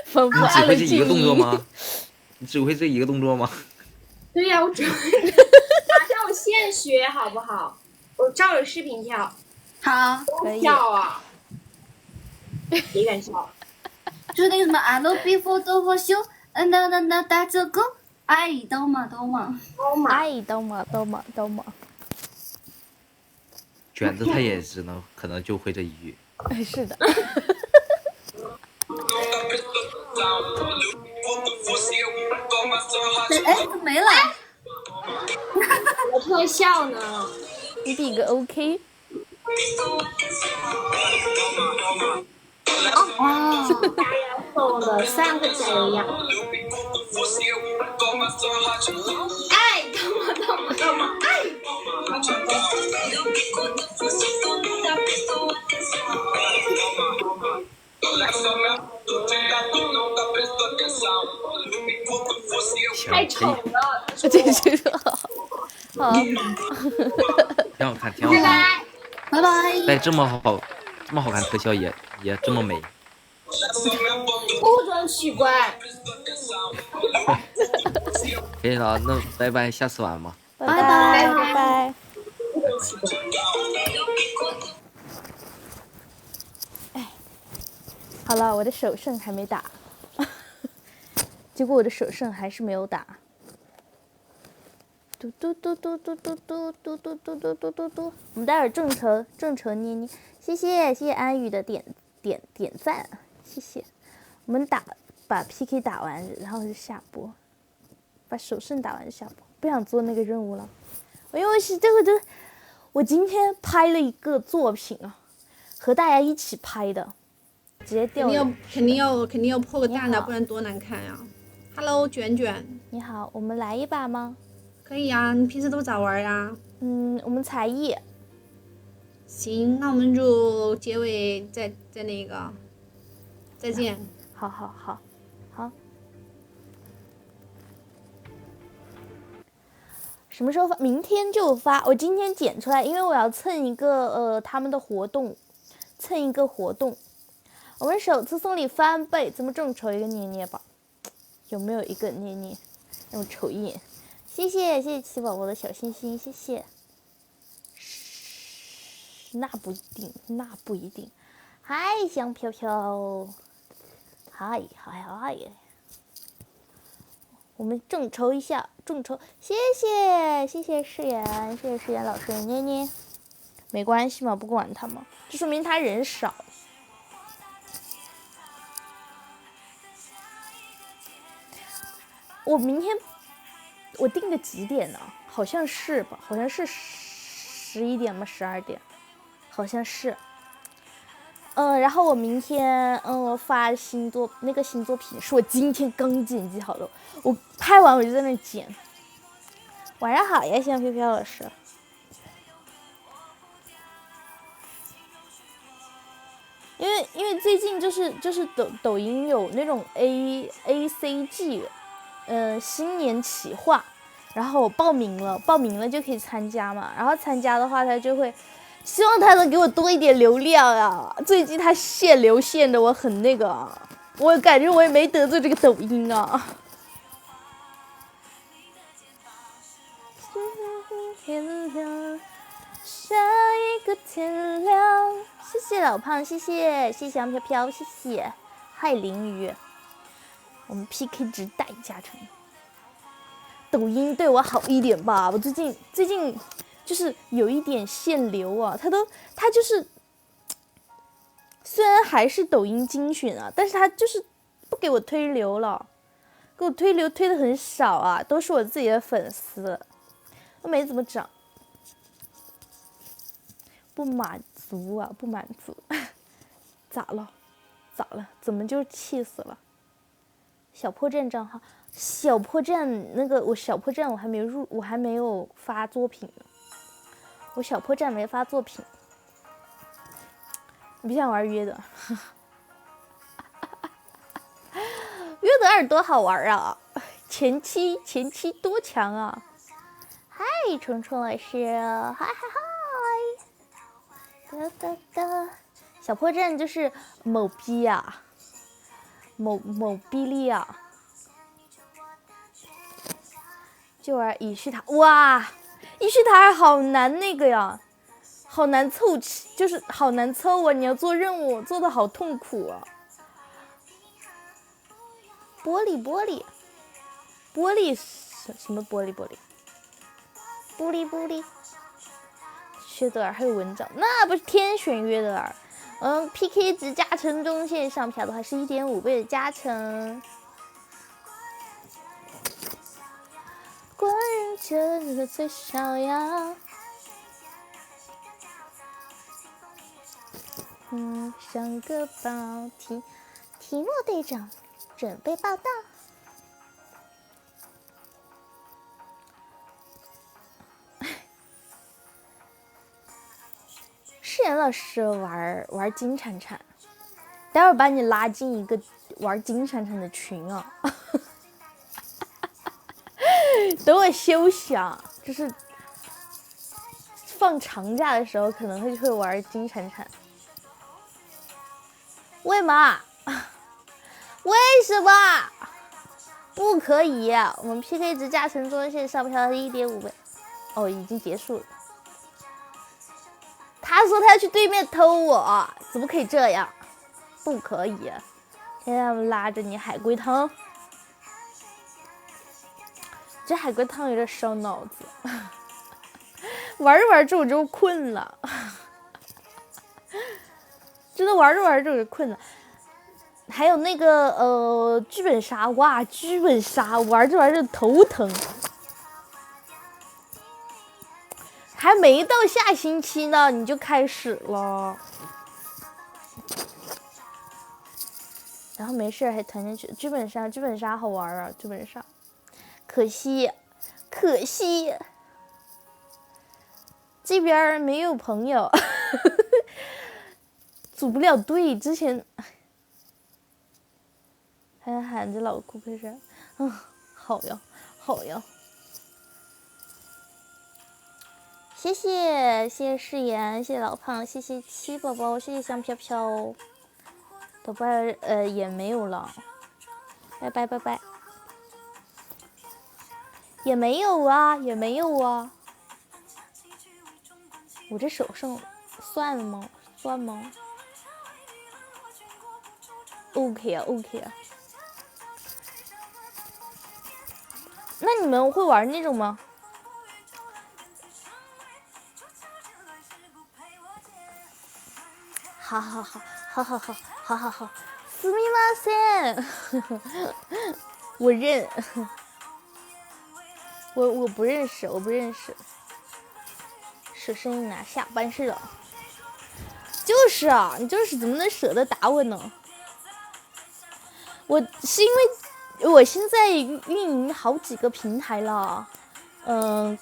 丰富你只按了会这一个静音。动作吗？你只会这一个动作吗？对呀、我只会。马上我现学好不好？我照着视频跳。好，可以。跳啊！别敢笑。就是那个什么，I love before the for you，那大这个，爱刀马刀马。刀马。爱刀马。卷子他也可能就会这一句。是的。哎，怎么没了？我特效呢。你比个 OK。哦。大家送的3个加油呀！爱刀马，爱。太丑了，这是个好。挺好看，挺好看。拜拜。带这么好看特效也这么美。不准取关。可以了，那拜拜，下次玩吧。拜拜。哎，好了，我的首胜还没打，结果我的首胜还是没有打。嘟嘟嘟嘟嘟嘟嘟嘟嘟嘟嘟嘟嘟嘟。我们待会儿正成捏捏，谢谢安宇的点赞，谢谢。我们把 PK 打完，然后就下播，把首胜打完就下播。不想做那个任务了，因为是这个我今天拍了一个作品啊，和大家一起拍的，直接掉了。肯定要破个蛋的，不然多难看呀。Hello， 卷卷。你好，我们来一把吗？可以呀，你平时都咋玩呀？我们才艺。行，那我们就结尾再那个，再见。好。什么时候发？明天就发。我今天剪出来，因为我要蹭一个他们的活动，蹭一个活动。我们首次送礼翻倍，咱们众筹一个捏捏吧，有没有一个捏捏？让我瞅一眼。谢谢七宝宝的小心心，谢谢。那不一定。嗨，香飘飘。嗨。我们众筹一下，谢谢誓言，谢谢誓言老师的捏捏，没关系嘛，不管他嘛，这说明他人少。我明天我定个几点呢？好像是吧，好像是11点吗？12点，好像是。然后我明天发那个新作品是我今天刚剪辑好的，我拍完我就在那剪。晚上好呀，香飘飘老师。因为最近就是抖音有那种 ACG，新年企划，然后我报名了就可以参加嘛，然后参加的话他就会。希望他能给我多一点流量啊！最近他限流限的我很那个，我感觉我也没得罪这个抖音啊。天亮，下一个天亮。谢谢老胖，谢谢香飘飘，谢谢。嗨，林鱼，我们 PK 值待加成。抖音对我好一点吧，我最近。就是有一点限流啊，他就是虽然还是抖音精选啊，但是他就是不给我推流了，给我推流推的很少啊，都是我自己的粉丝，都没怎么涨。不满足啊，不满足，咋了？咋了？怎么就气死了？小破站账号，小破站那个我小破站我还没有发作品呢，我小破站没发作品。你不想玩约德？约德尔多好玩啊！前期多强啊！嗨，虫虫老师，嗨嗨嗨！哒哒哒，小破站就是某逼啊，某逼力啊，就玩乙绪塔，哇，乙绪塔好难那个呀，好难凑齐，就是好难凑啊！你要做任务，做的好痛苦啊！玻璃什么玻璃？玻璃。约德尔还有文章，那不是天选约德尔。PK 值加成中线上票的话是1.5倍的加成。关于着你的最逍遥。上个报题，提莫队长准备报道。世妍老师玩金铲铲，待会儿把你拉进一个玩金铲铲的群啊！等我休息啊，就是放长假的时候可能会玩金铲铲。为嘛？为什么不可以？我们 PK 值加成中线上票是1.5倍。哦，已经结束了。他说他要去对面偷我，怎么可以这样？不可以！现在他们拉着你海龟汤，这海龟汤有点烧脑子，玩着玩着我就困了，真的玩着玩着我就困了。还有那个剧本杀，哇，剧本杀玩着玩着头疼。还没到下星期呢，你就开始了。然后没事还团进去。剧本杀好玩啊，剧本杀。可惜这边没有朋友，组不了队。之前还喊着老顾客声，好呀。谢谢誓言，谢谢老胖，谢谢七宝宝，谢谢香飘飘，豆瓣也没有了，拜拜，也没有啊，我这手上算吗？OK 啊，那你们会玩那种吗？好，すみません，我认，我不认识，舍身拿下办事的，就是啊，你就是怎么能舍得打我呢？我是因为我现在运营好几个平台了，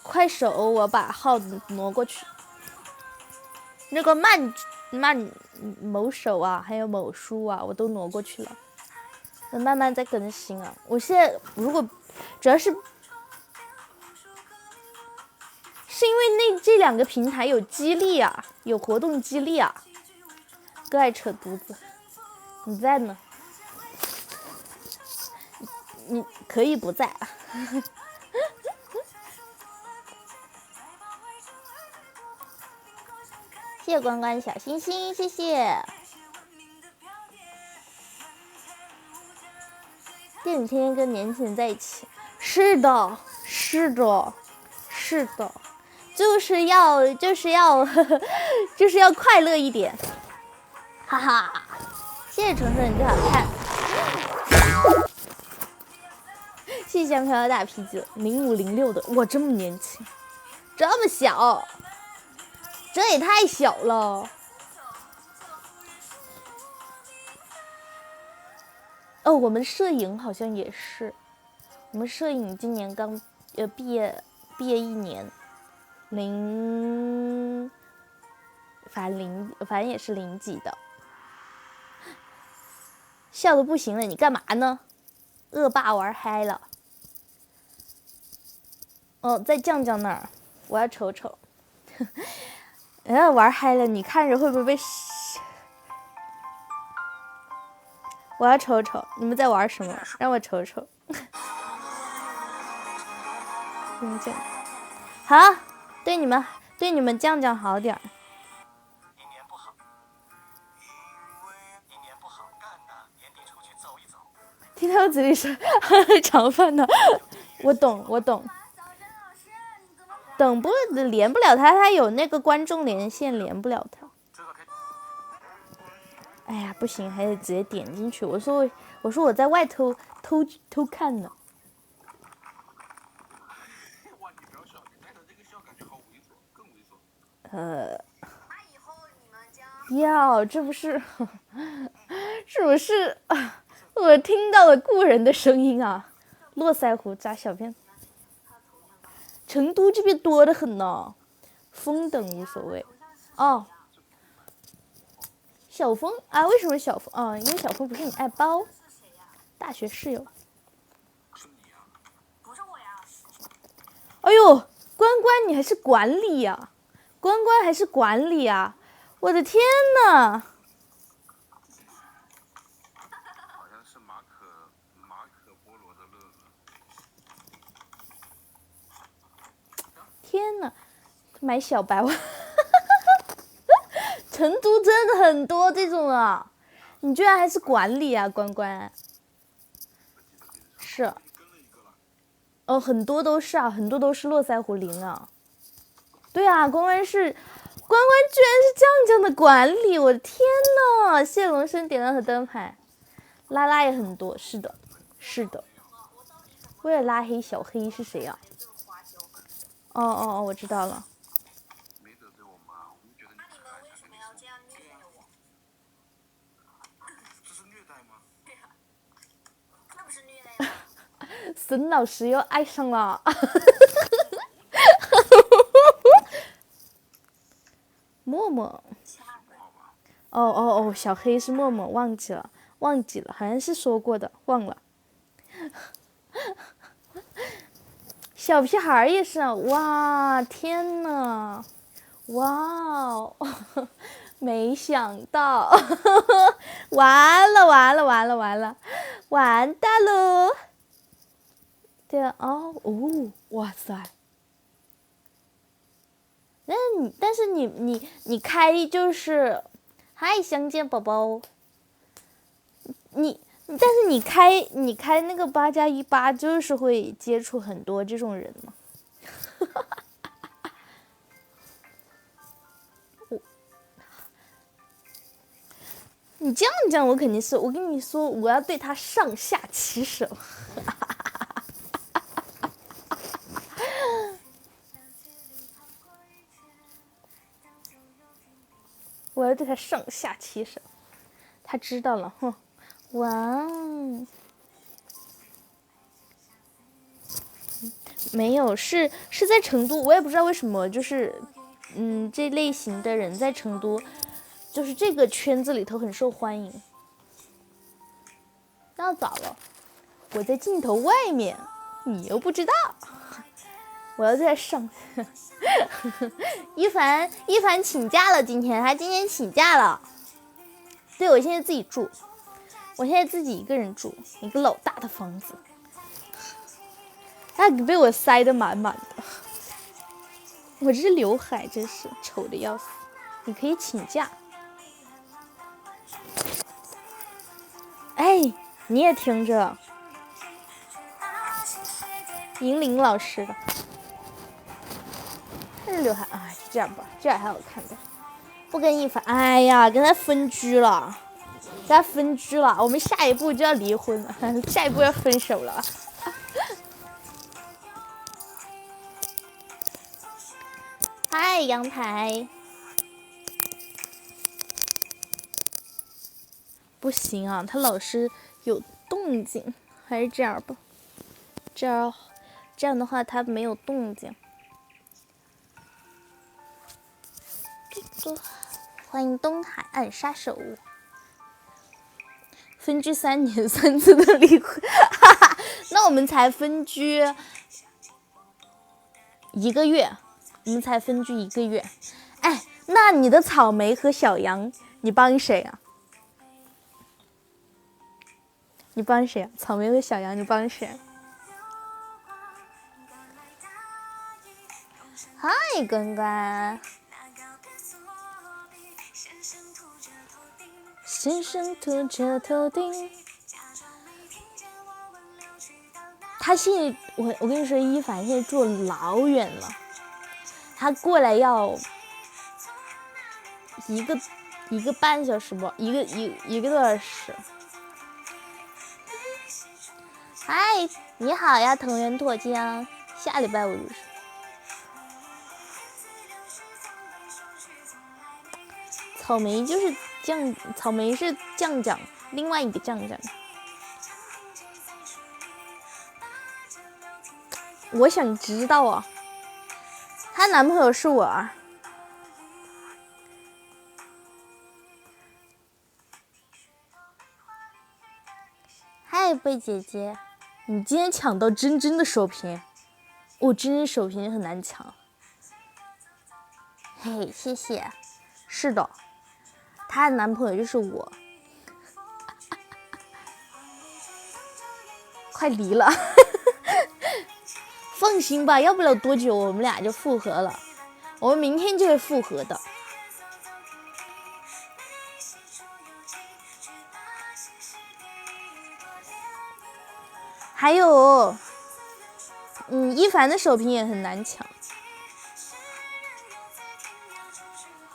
快手我把号挪过去，那个慢某手啊，还有某书啊，我都挪过去了，慢慢在更新啊。我现在如果主要是因为这两个平台有激励啊，有活动激励啊。哥爱扯犊子，你在呢？你可以不在。谢谢关关小星星，谢谢。电影天天跟年轻人在一起，是的，就是要快乐一点，哈哈！谢谢虫虫，你最好看。谢谢香飘飘大啤酒，0506的，哇，这么年轻，这么小，这也太小了。哦，我们摄影好像也是，我们摄影今年刚毕业1年，反正也是0几的，笑的不行了，你干嘛呢？恶霸玩嗨了。哦，在酱酱那儿，我要瞅瞅。玩嗨了，你看着会不会被？我要瞅瞅你们在玩什么，让我瞅瞅。好，对你们酱酱好点儿。听到我嘴里说长饭呢，我懂。连不了他有那个观众连线，连不了他。哎呀，不行，还得直接点进去。我说我在外偷看呢。这不是是不是我听到了故人的声音啊？络腮胡扎小辫，成都这边多得很呢，风等无所谓哦。小峰啊，为什么小峰啊？因为小峰不是你爱包，大学室友。哎呦，关你还是管理呀？关还是管理啊？我的天呐！好像是马可波罗的乐。天呐，买小白袜。成都真的很多这种啊，你居然还是管理啊，关。是。哦，很多都是啊，很多都是络腮胡0啊。对啊，关居然是酱酱的管理，我的天呐！谢龙生点亮和灯牌，拉也很多，是的。为了拉黑小黑是谁啊？哦，我知道了。沈老师又爱上了。默默。哦，小黑是默默，忘记了，好像是说过的，忘了。小屁孩也是啊！哇，天呐！哇哦，没想到，完了，完蛋喽！对啊，哇塞！但是你开就是，嗨，相见宝宝。但是你开那个8+1+8，就是会接触很多这种人嘛。你这样讲，我肯定是，我跟你说，我要对他上下其手。我要对他上下其手，他知道了，哼，哇哦，没有，是在成都，我也不知道为什么，就是，这类型的人在成都，就是这个圈子里头很受欢迎。那咋了？我在镜头外面，你又不知道。我要在上。一凡请假了，今天请假了。对，我现在自己住，我现在自己一个人住，一个老大的房子，被我塞得满满的。我这刘海真是丑的要死。你可以请假。哎，你也听着，银铃老师的。这刘海啊，这样吧，这样还好看的。不跟一凡，哎呀，跟他分居了，我们下一步就要离婚了，下一步要分手了。嗨，阳台，不行啊，他老是有动静，还是这样吧。这样的话，他没有动静。欢迎东海岸杀手。分居3年3次的离婚，哈哈，那我们才分居1个月，哎，那你的草莓和小杨，你帮谁啊？草莓和小杨，你帮谁？嗨，关关。先生秃着头顶，他现在我跟你说，一凡现在住老远了，他过来要一个半小时不，一个多小时。嗨，你好呀，藤原拓江，下礼拜我就是。草莓就是草莓是酱酱，另外一个酱酱。我想知道啊，她男朋友是我啊。嗨，贝姐姐，你今天抢到真的首屏，真首屏很难抢。嘿，谢谢。是的。她的男朋友就是我，快离了，放心吧，要不了多久我们俩就复合了，我们明天就会复合的。还有，一凡的首屏也很难抢。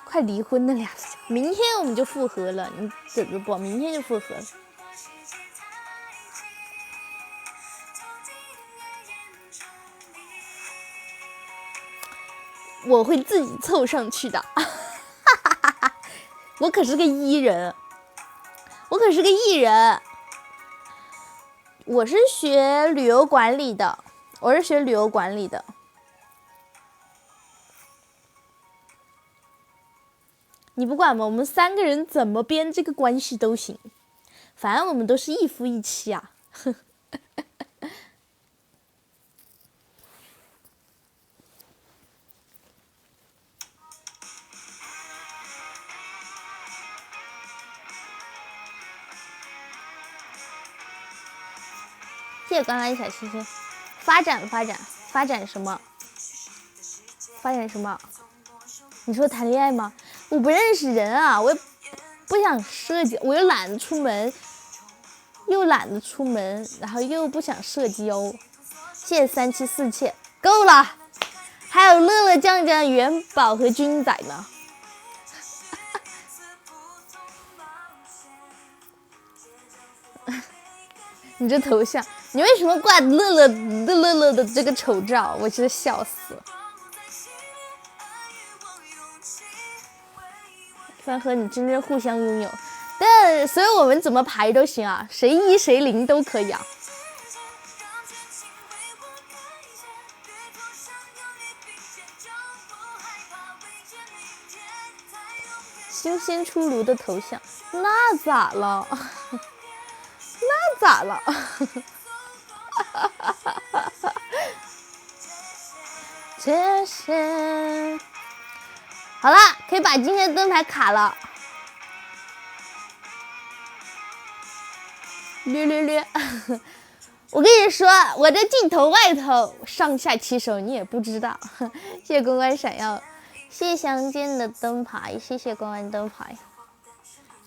快离婚的俩，明天我们就复合了，你等着不？明天就复合了。我会自己凑上去的，我可是个艺人，我是学旅游管理的，你不管吗？我们3个人怎么编这个关系都行，反正我们都是一夫一妻啊。谢谢关关小星星。发展什么？你说谈恋爱吗？我不认识人啊，我也不想社交，我又懒得出门，然后又不想社交。谢谢374切，够了。还有乐乐酱酱、元宝和君仔呢。你这头像，你为什么挂乐乐的这个丑照？我真的笑死了。反正和你真正互相拥有，但所以我们怎么排都行啊，谁1谁0都可以啊。新鲜出炉的头像，那咋了？这是好了，可以把今天的灯牌卡了。略，我跟你说，我这镜头外头上下其手，你也不知道。谢谢关关闪耀，谢谢相见的灯牌，谢谢关关灯牌。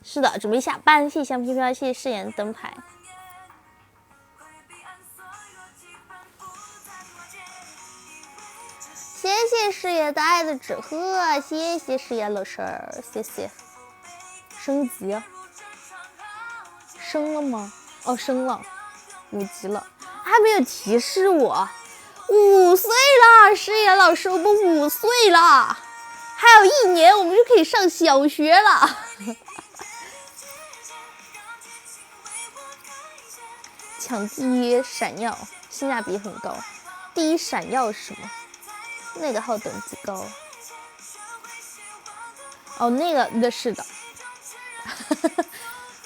是的，准备下班，谢谢香飘飘，谢谢誓言灯牌。谢谢师爷的爱的纸鹤，谢谢师爷老师，谢谢。升级，升了吗？哦，升了，5级了，还没有提示我。5岁了，师爷老师，我们5岁了，还有1年我们就可以上小学了。抢第一闪耀，性价比很高。第一闪耀是什么？那个号等级高。哦，那是的。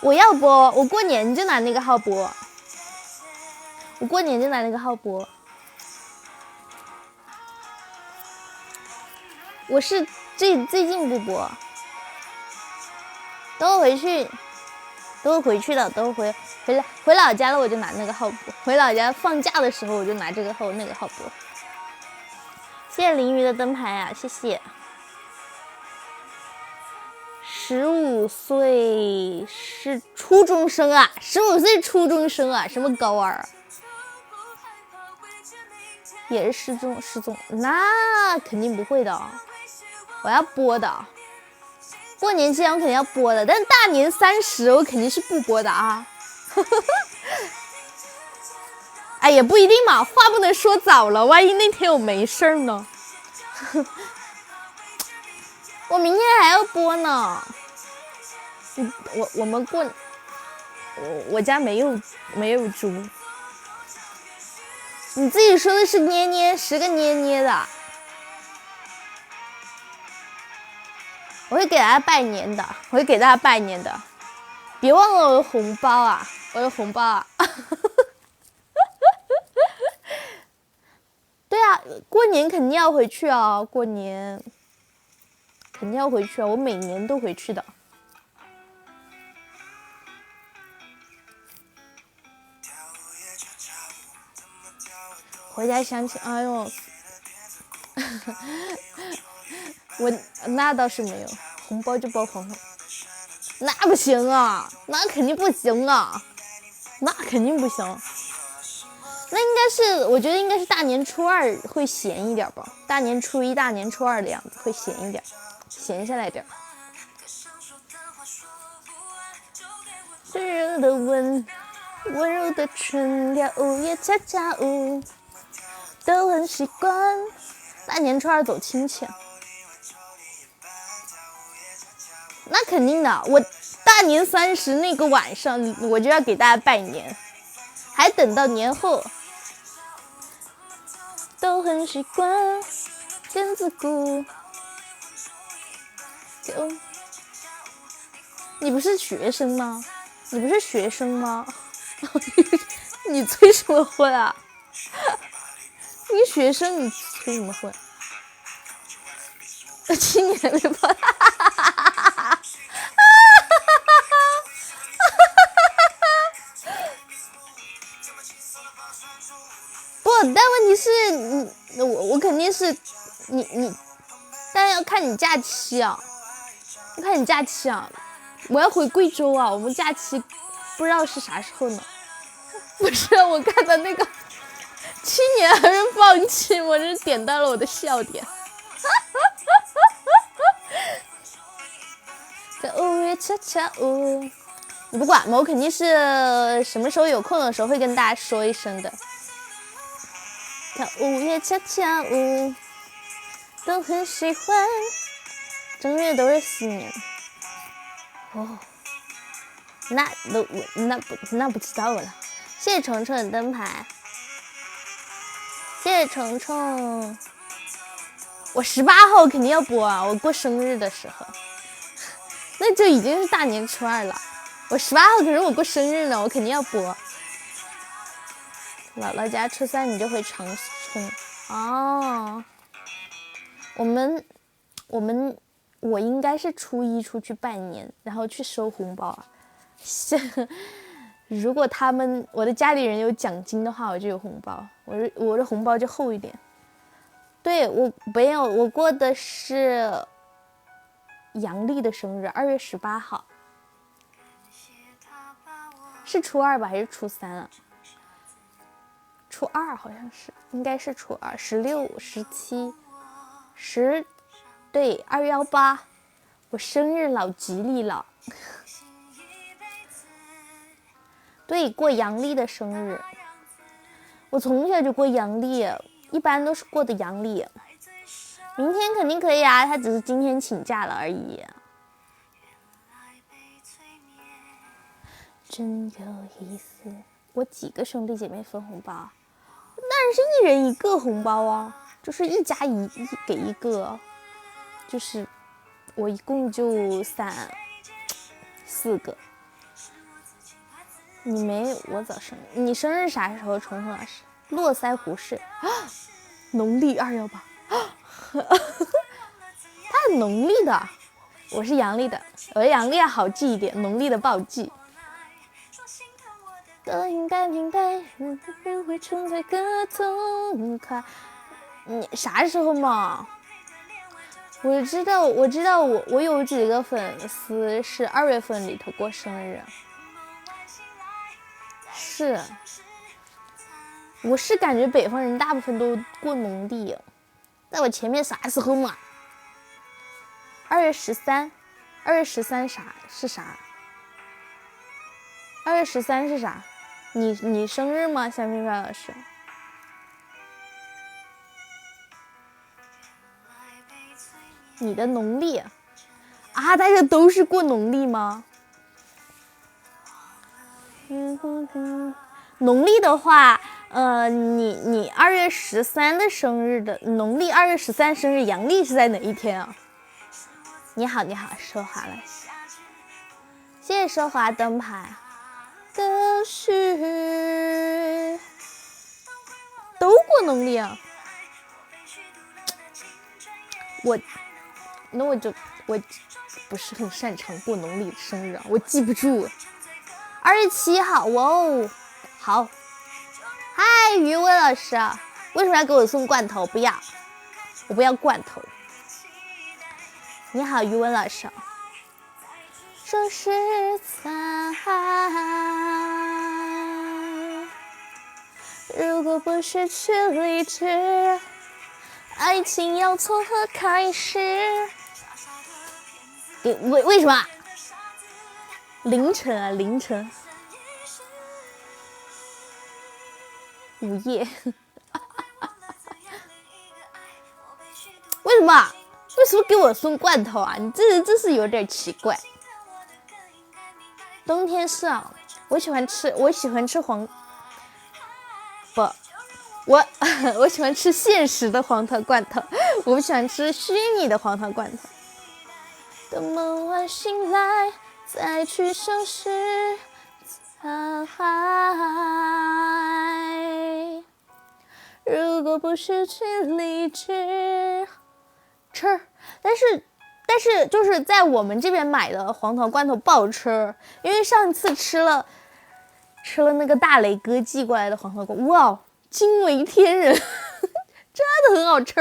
我要播，我过年就拿那个号播。我过年就拿那个号播。我是最近不播，等我回去，等我回去了，等我回老家了，我就拿那个号播。回老家放假的时候，我就拿这个号那个号播。谢谢林鱼的灯牌啊，谢谢。15岁是初中生啊，15岁初中生啊，什么高二？也是失踪，那肯定不会的，我要播的。过年期间我肯定要播的，但是大年30我肯定是不播的啊。哎，也不一定嘛，话不能说早了，万一那天我没事儿呢。我明天还要播呢。我们过，我家没有猪。你自己说的是捏捏，10个捏捏的。我会给大家拜年的，我会给大家拜年的，别忘了我的红包啊，我的红包啊。对啊，过年肯定要回去啊，过年肯定要回去啊，我每年都回去的。回家相亲，哎呦，我那倒是没有，红包就包红包，那不行啊，那肯定不行啊，那肯定不行。那应该是，我觉得应该是大年初2会闲一点吧，大年初1、大年初2的样子会闲一点，闲下来点。温柔的吻，温柔的唇，跳舞也恰恰舞。都很习惯，大年初2走亲戚，那肯定的。我大年30那个晚上，我就要给大家拜年，还等到年后。都很习惯，更自顾。你不是学生吗？你不是学生吗？你催什么婚啊？你学生你催什么婚？7年没播，不，但问题是我肯定是你，但要看你假期啊，要看你假期啊，我要回贵州啊，我们假期不知道是啥时候呢。不是，我看到那个。7年还是放弃，我这点到了我的笑点。在午夜悄悄舞，你不管吗？我肯定是什么时候有空的时候会跟大家说一声的。跳午夜悄悄舞，都很喜欢。正月都是新年。哦，那不知道了。谢谢程程的灯牌。谢谢程程，我18号肯定要播啊！我过生日的时候，那就已经是大年初2了。我18号可是我过生日呢，我肯定要播。姥姥家初3你就回长春哦。我应该是初1出去拜年，然后去收红包啊。如果我的家里人有奖金的话，我就有红包，我的红包就厚一点。对，我没有，我过的是阳历的生日，2月18号，是初2吧，还是初3啊？初2好像是，应该是初2，16、17、10，对，2月18，我生日老吉利了。对，过阳历的生日，我从小就过阳历，一般都是过的阳历。明天肯定可以啊，他只是今天请假了而已。真有意思，我几个兄弟姐妹分红包？当然是一人一个红包啊，就是一家给一个，就是我一共就4个。你没我早生日，你生日啥时候？虫虫老师，络腮胡是啊，农历218，他是农历的，我是阳历的，我的阳历要好记一点，农历的不好记。都应该明白，不会存在个痛快。你啥时候嘛？我知道，我有几个粉丝是2月份里头过生日。是，我是感觉北方人大部分都过农历，在我前面啥时候嘛？2月13，2月13是啥？2月13是啥？你生日吗？小明白老师？你的农历啊？大家都是过农历吗？农历的话，你2月13的生日的，农历2月13生日，阳历是在哪一天啊？你好，奢华了，谢谢奢华灯牌。都过农历啊？我不是很擅长过农历生日啊，我记不住。2月7号，哇哦，好。嗨，于威老师，为什么要给我送罐头？不要，我不要罐头。你好，于文老师。说实在，如果不失去理智，爱情要从何开始？为什么？凌晨午夜为什么给我送罐头啊？你这是有点奇怪。冬天是啊，我喜欢吃我喜欢吃现实的黄桃罐头，我不喜欢吃虚拟的黄桃罐头。等梦完醒来再去收拾残骸，如果不失去理智吃，但是就是在我们这边买的黄桃罐头不好吃，因为上次吃了那个大雷哥寄过来的黄桃罐，哇，惊为天人，真的很好吃，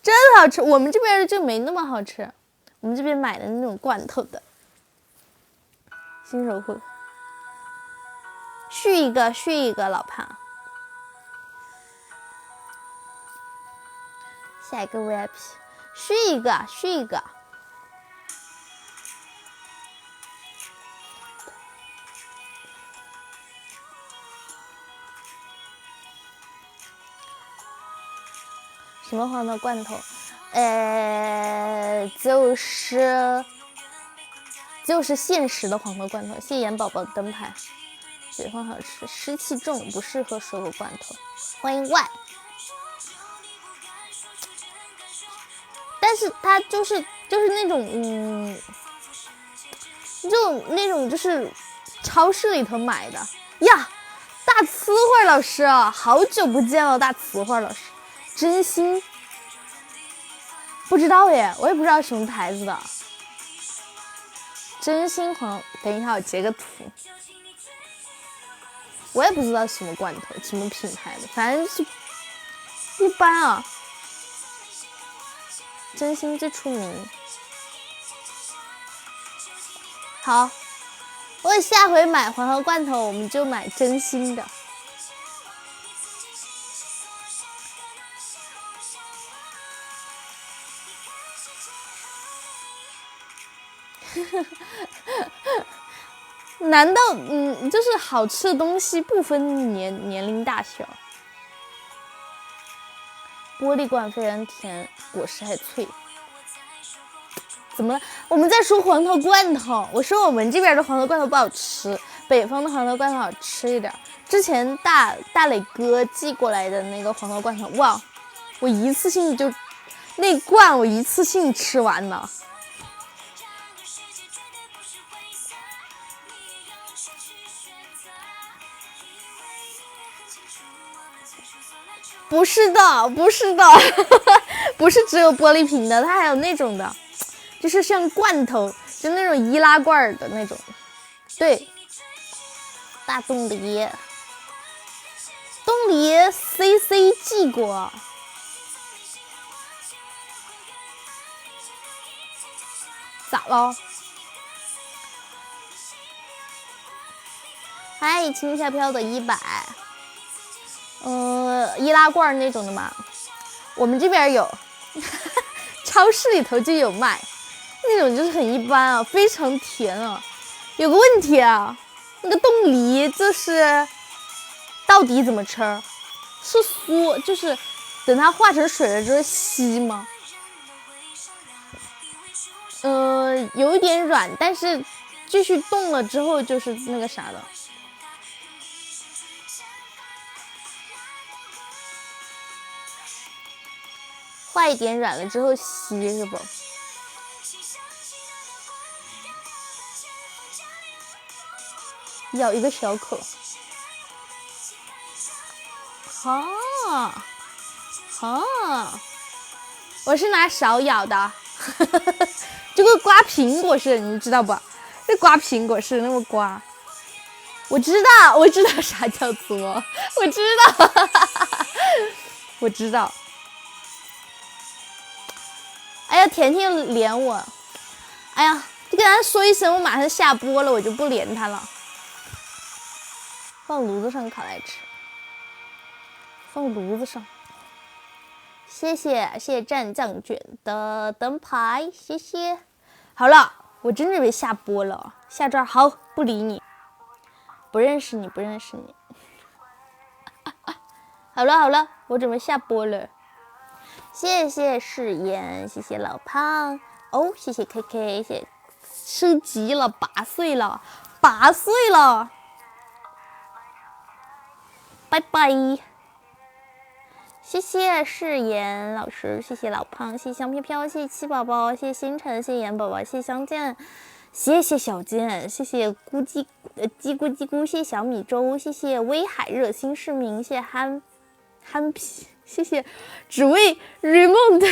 真的好吃。我们这边就没那么好吃，我们这边买的那种罐头的。新手会续一个老胖，下一个 VIP。续一个。什么黄桃罐头？就是现实的黄桃罐头。谢谢盐宝宝的灯牌，喜欢好吃，湿气重，不适合水果罐头。欢迎 Y。但是它就是那种就是超市里头买的呀。大词汇老师，好久不见了，大词汇老师，真心不知道耶，我也不知道什么牌子的。真心黄，等一下我截个图，我也不知道什么罐头，什么品牌的，反正是一般啊。真心最出名。好，我下回买黄桃罐头，我们就买真心的。难道就是好吃的东西不分年龄大小？玻璃罐非常甜，果实还脆。怎么了？我们在说黄桃罐头，我说我们这边的黄桃罐头不好吃，北方的黄桃罐头好吃一点。之前大磊哥寄过来的那个黄桃罐头，哇，我一次性就那罐我一次性吃完了。不是的，不是的，不是只有玻璃瓶的，它还有那种的，就是像罐头，就那种易拉罐的那种。对，大冻梨，冻梨 CC 寄过。咋了？嗨，轻飘飘的100。易拉罐那种的嘛，我们这边有，超市里头就有卖，那种就是很一般啊，非常甜啊。有个问题啊，那个冻梨就是到底怎么吃？是酥，就是等它化成水了之后稀吗？有一点软，但是继续冻了之后就是那个啥的。化一点软了之后稀是不？咬一个小口。我是拿勺咬的，就跟刮苹果似的，你知道不？这刮苹果似的那么刮。我知道啥叫作，我知道，我知道。哎呀，甜甜连我，哎呀，就跟他说一声，我马上下播了，我就不连他了。放炉子上烤来吃，放炉子上。谢谢蘸酱卷的灯牌，谢谢。好了，我真准备下播了，下这儿好，不理你，不认识你。好了，我准备下播了。谢谢誓言，谢谢老胖哦，谢谢 KK， 谢谢升级了8岁了，拜拜。谢谢誓言老师，谢谢老胖，谢谢香飘飘，谢谢七宝宝，谢谢星辰，谢谢严宝宝，谢谢相见，谢谢小健，谢谢叽咕，谢谢小米粥，谢谢威海热心市民，谢谢憨皮。谢谢，只为 Raymond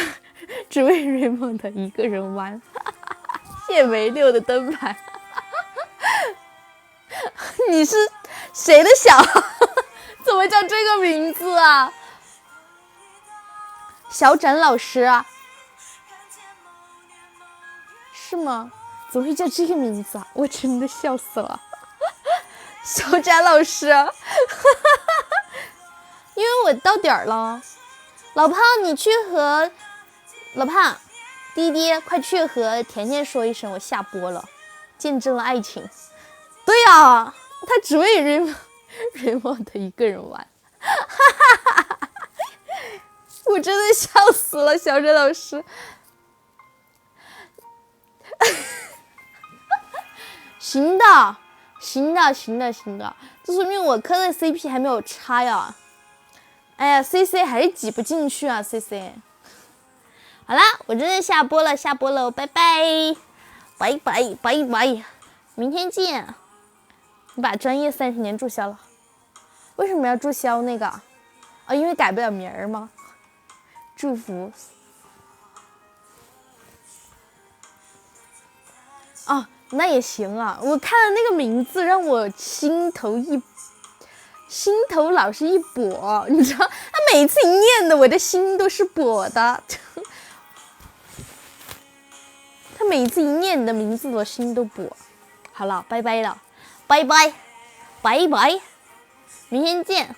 一个人玩，谢谢维六的灯牌。你是谁的小孩？怎么叫这个名字啊？小展老师啊？是吗？怎么会叫这个名字啊？我真的笑死了。小展老师。因为我到点儿了，老胖，你去和老胖滴滴快去和甜甜说一声，我下播了，见证了爱情。对呀，他只为Raymond 一个人玩，我真的笑死了，小沈老师。行的，这说明我磕的 CP 还没有插呀。哎呀 ，CC 还是挤不进去啊 ，CC。好啦，我真的下播了，拜拜，明天见。你把专业30年注销了，为什么要注销那个？啊，因为改不了名儿吗？祝福。哦，那也行啊。我看了那个名字，让我心头老是一跛，你知道，他每次一念的，我的心都是跛的。他每次一念你的名字，我心都跛。好了，拜拜了，拜拜，明天见。